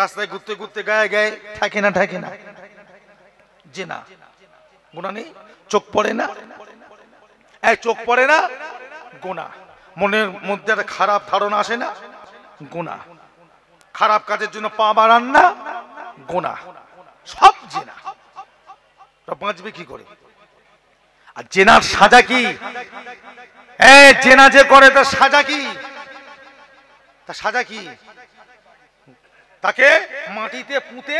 রাস্তায় ঘুরতে ঘুরতে গায়ে গায়ে থাকে না, থাকে না? যে না গুনাহ নেই? চোখ পড়ে না? চোখ পড়ে না? গুনাহ। মনের মধ্যে একটা খারাপ ধারণা আসে না? গুনাহ। খারাপ কাজের জন্য পা বাড়ান না? গুনাহ। সব জেনা। বাঁচবে কি করে? আর জেনার সাজা কি? জেনা যে করে তার সাজা কি? তার সাজা কি? তাকে মাটিতে পুঁতে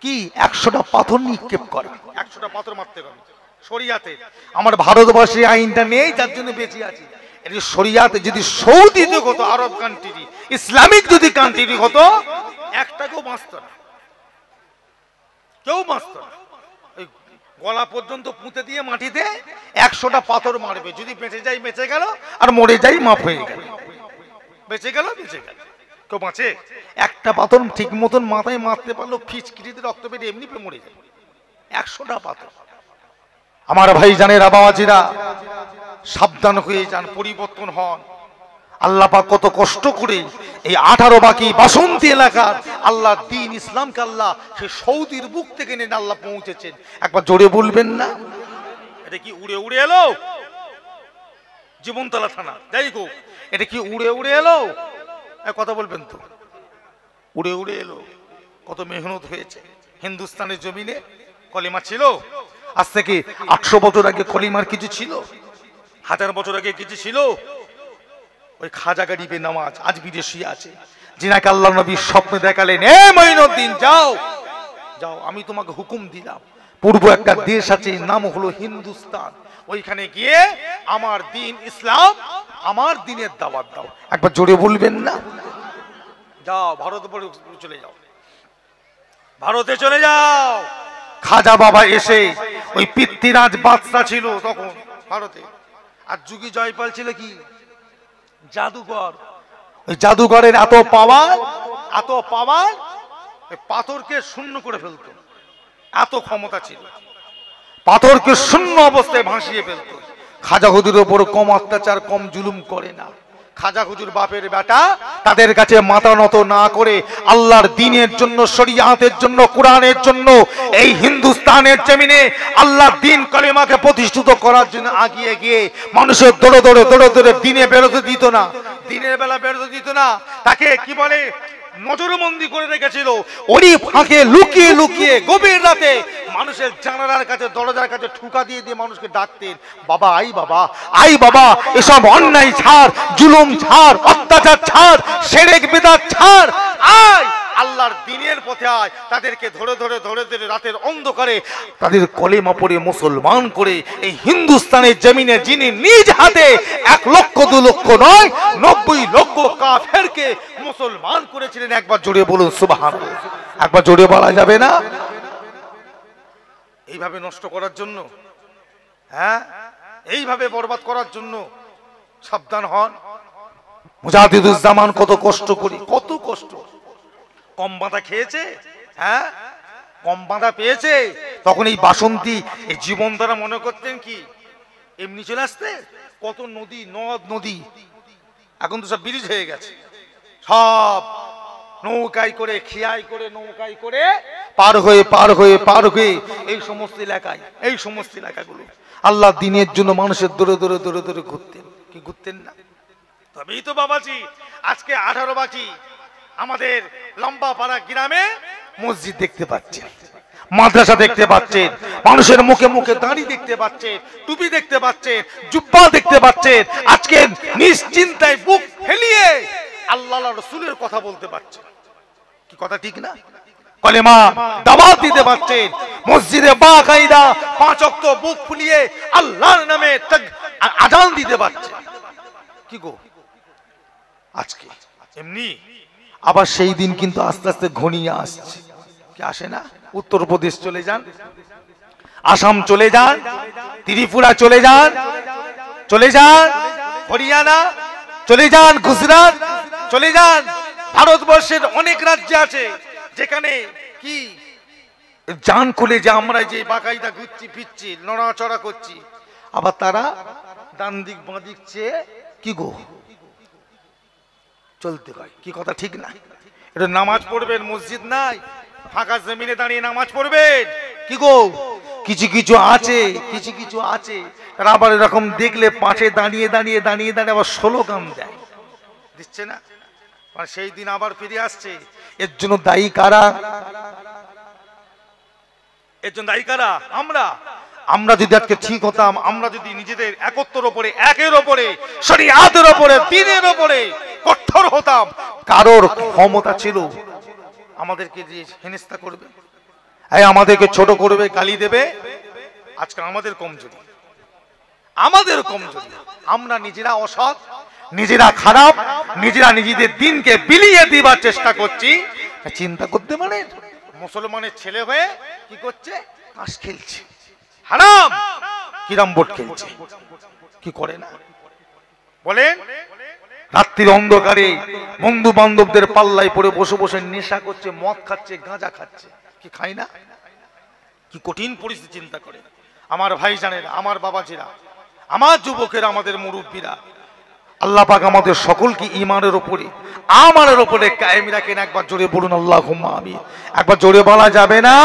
কি 100টা পাথর নিক্ষেপ করে, 100টা পাথর মারতে হবে। শরিয়াতে আমার ভারতবর্ষে আইনটা নেই, যার জন্য বেঁচে আছি। এটা শরিয়াতে যদি সৌদিতে হতো, আরব কান্ট্রি, ইসলামিক যদি কান্ট্রি হতো, একটাকেও বাঁচত না, কেউ বাঁচত না। ওই গলা পর্যন্ত পুঁতে দিয়ে মাটিতে 100টা পাথর মারবে, যদি বেঁচে যায় বেঁচে গেল, আর মরে যাই মাফ হয়ে গেল। বেঁচে গেল, বেঁচে গেল, কেউ বাঁচে? একটা পাথর ঠিক মতন মাথায় মারতে পারলো, খিচখিচিতে রক্ত বেরিয়ে এমনি মরে যায়। 100টা পাথর। আমার ভাই জানেরা, বাবাজিরা, সাবধান হয়ে যান, পরিবর্তন হন। আল্লাহ পাক কত কষ্ট করে এই 18 বাকি বাসন্তী এলাকার আল্লাহ দ্বীন ইসলামকে আল্লাহ সেই সৌদির বুক থেকে নিয়ে আল্লাহ পৌঁছেছেন। একবার জোরে বলবেন না? এটা কি উড়ে উড়ে এলো? জীবনতলা থানা, যাই হোক, এটা কি উড়ে উড়ে এলো? কথা বলবেন তো? উড়ে উড়ে এলো। কত মেহনত হয়েছে। হিন্দুস্তানের জমিনে কলিমা ছিল। আজ থেকে 800 বছর আগে কলিমার কিছু ছিল? 1000 বছর আগে কিছু ছিল? ওই খাজা গরিবের নামাজ আজ বিদেশি আছে, যিনাকে আল্লাহ নবী স্বপ্নে দেখালেন, এ মঈনুদ্দিন যাও যাও, আমি তোমাকে হুকুম দিলাম, পূর্ব একটা দেশ আছে, নাম হলো হিন্দুস্তান, ওইখানে গিয়ে আমার দ্বীন ইসলাম, আমার দ্বীনের দাওয়াত দাও। একবার জোরে বলবেন না? যাও ভারতে চলে যাও, ভারতে চলে যাও। খাজা বাবা এসে, ওই পৃথ্বীরাজ বাদশা ছিল তখন ভারতে, আর যুগী জয়পাল ছিল কি জাদুঘর। ওই জাদুঘরের এত পাওয়ার পাথরকে শূন্য করে ফেলতো, এত ক্ষমতা ছিল, পাথরকে শূন্য অবস্থায় ভাসিয়ে ফেলতো। খাজা হুজুরের উপর কম অত্যাচার, কম জুলুম করে না। খাজা হুজুর বাপের বেটা, তাদের কাছে মাথা নত না করে আল্লাহর দ্বীনের জন্য, শরিয়াতের জন্য, কোরআনের জন্য এই হিন্দুস্তানের জমিনে আল্লাহর দ্বীন কালিমাকে প্রতিষ্ঠিত করার জন্য আগিয়ে গিয়ে মানুষের দৌড়ে দৌড়ে দ্বীনে বেরোতে দিত না, দিনের বেলা বেরোতে দিত না। তাকে কি বলে, নজরবন্দি করে রেখেছিল। ওরই ফাঁকে লুকিয়ে লুকিয়ে গভীর রাতে মানুষের জানালার কাছে, দরজার কাছে ঠুকা দিয়ে দিয়ে মানুষকে ডাকতেন, বাবা আই বাবা, আই বাবা, এসব অন্যায় ছাড়, জুলুম ছাড়, অত্যাচার ছাড়, শিরক বিদআত ছাড়, আয় আল্লাহর দ্বীনের পথে আয়। তাদেরকে ধরে ধরে রাতের অন্ধকারে তাদের কলেমা পড়ে মুসলমান করে এই হিন্দুস্তানের জমিনে যিনি নিজ হাতে 1 লক্ষ 2 লক্ষ নয় 90 লক্ষ কাফেরকে মুসলমান করেছিলেন। একবার জোরে বলুন সুবহানাল্লাহ। একবার জোরে বলা যাবে না? এইভাবে নষ্ট করার জন্য, হ্যাঁ, এইভাবে বরবাদ করার জন্য সাবধান হন। মুজাহিদুজ্জামান কত কষ্ট করি, কত কষ্ট, কম বাঁধা খেয়েছে, হ্যাঁ, কম বাঁধা পেয়েছে। তখন এই বাসন্তী, এই জীবন দ্বারা মনে করতেন কি এমনি চলে আসতে? কত নদী, নদ নদী, এখন তো সব ব্রিজ হয়ে গেছে, সব নৌকায় করে, খিয়াই করে, নৌকায় করে পার হয়ে এই সমস্ত এলাকায়, এই সমস্ত এলাকাগুলো আল্লাহ দ্বীনের জন্য মানুষের দৌড়ে ঘুরতেন। কি ঘুরতেন না? তবেই তো বাবাজি আজকে 18 বাকি আমাদের লম্বা পাড়া গ্রামে মসজিদ দেখতে পাচ্ছেন, মাদ্রাসা দেখতে পাচ্ছেন, মানুষের মুখে মুখে দাড়ি দেখতে পাচ্ছেন, টুপি দেখতে পাচ্ছেন, জুব্বা দেখতে পাচ্ছেন। আজকে নিশ্চিন্তায় বুক ফেলিয়ে আল্লাহ রাসূলের কথা বলতে পারছেন। কি কথা ঠিক না? কলেমা দাওয়াত দিতে পারছেন, মসজিদে বাকায়দা 5 ওয়াক্ত বুক ফুলিয়ে আল্লাহর নামে আযান দিতে পারছেন। কি গো আজকে এমনি? আবার সেই দিন কিন্তু আস্তে আস্তে ঘনিয়ে আসছে। কি আসে না? উত্তরপ্রদেশ চলে যান, আসাম চলে যান, ত্রিপুরা চলে যান, হরিয়ানা চলে যান, গুজরাট চলে যান, ভারতবর্ষের অনেক রাজ্য আছে যেখানে কি জান খুলে যে আমরা যে বাকায়দা ঘুরছি ফিরছি, নড়াচড়া করছি, আবার তারা ডান দিক বাঁ দিক চেয়ে কি গো চলতে হয়। কি কথা ঠিক না? এটা নামাজ পড়বেন, মসজিদ নাই, ফাঁকা জমিনে দাঁড়িয়ে নামাজ পড়বেন। কি গো কিছু কিছু আছে তারা আবার এরকম দেখলে পাশে দাঁড়িয়ে আবার স্লোগান দেয়, দিচ্ছে না? মানে সেই দিন আবার ফিরে আসছে। এর জন্য দায়ী কারা? আমরা যদি আজকে ঠিক হতাম, আমরা যদি নিজেদের একত্রের ওপরে, একের ওপরে, শরিয়াতের ওপরে, দ্বীনের ওপরে কঠোর হতাম, কারোর ক্ষমতা ছিল আমাদেরকে দিয়ে হেনস্থা করবে, আমাদেরকে ছোট করবে, গালি দেবে। আজকে আমাদের কমজোরি, আমরা নিজেরা অসৎ, নিজেরা খারাপ, নিজেরা নিজেদের দিনকে বিলিয়ে দিবার চেষ্টা করছি। চিন্তা করতে পারে মুসলমানের ছেলে হয়ে কি করছে? তাস খেলছে, হারাম কিরাম বোর্ড খেলছে, কি করে না বলেন? রাত্রির অন্ধকারে বন্ধু বান্ধবদের পাল্লায় পড়ে বসে বসে নেশা করছে, মদ খাচ্ছে, গাঁজা খাচ্ছে। কি খাই না? কি কঠিন পরিস্থিতি চিন্তা করে। আমার ভাই জানেন, আমার বাবাজিরা, আমার যুবকেরা, আমাদের মুরব্বীরা, আল্লাহ পাক আমাদের সকলকে ঈমানের উপরে আমানের উপরে কায়েম রাখেন। একবার জোরে বলুন আল্লাহুম্মা আমিন। একবার জোরে বলা যাবে না?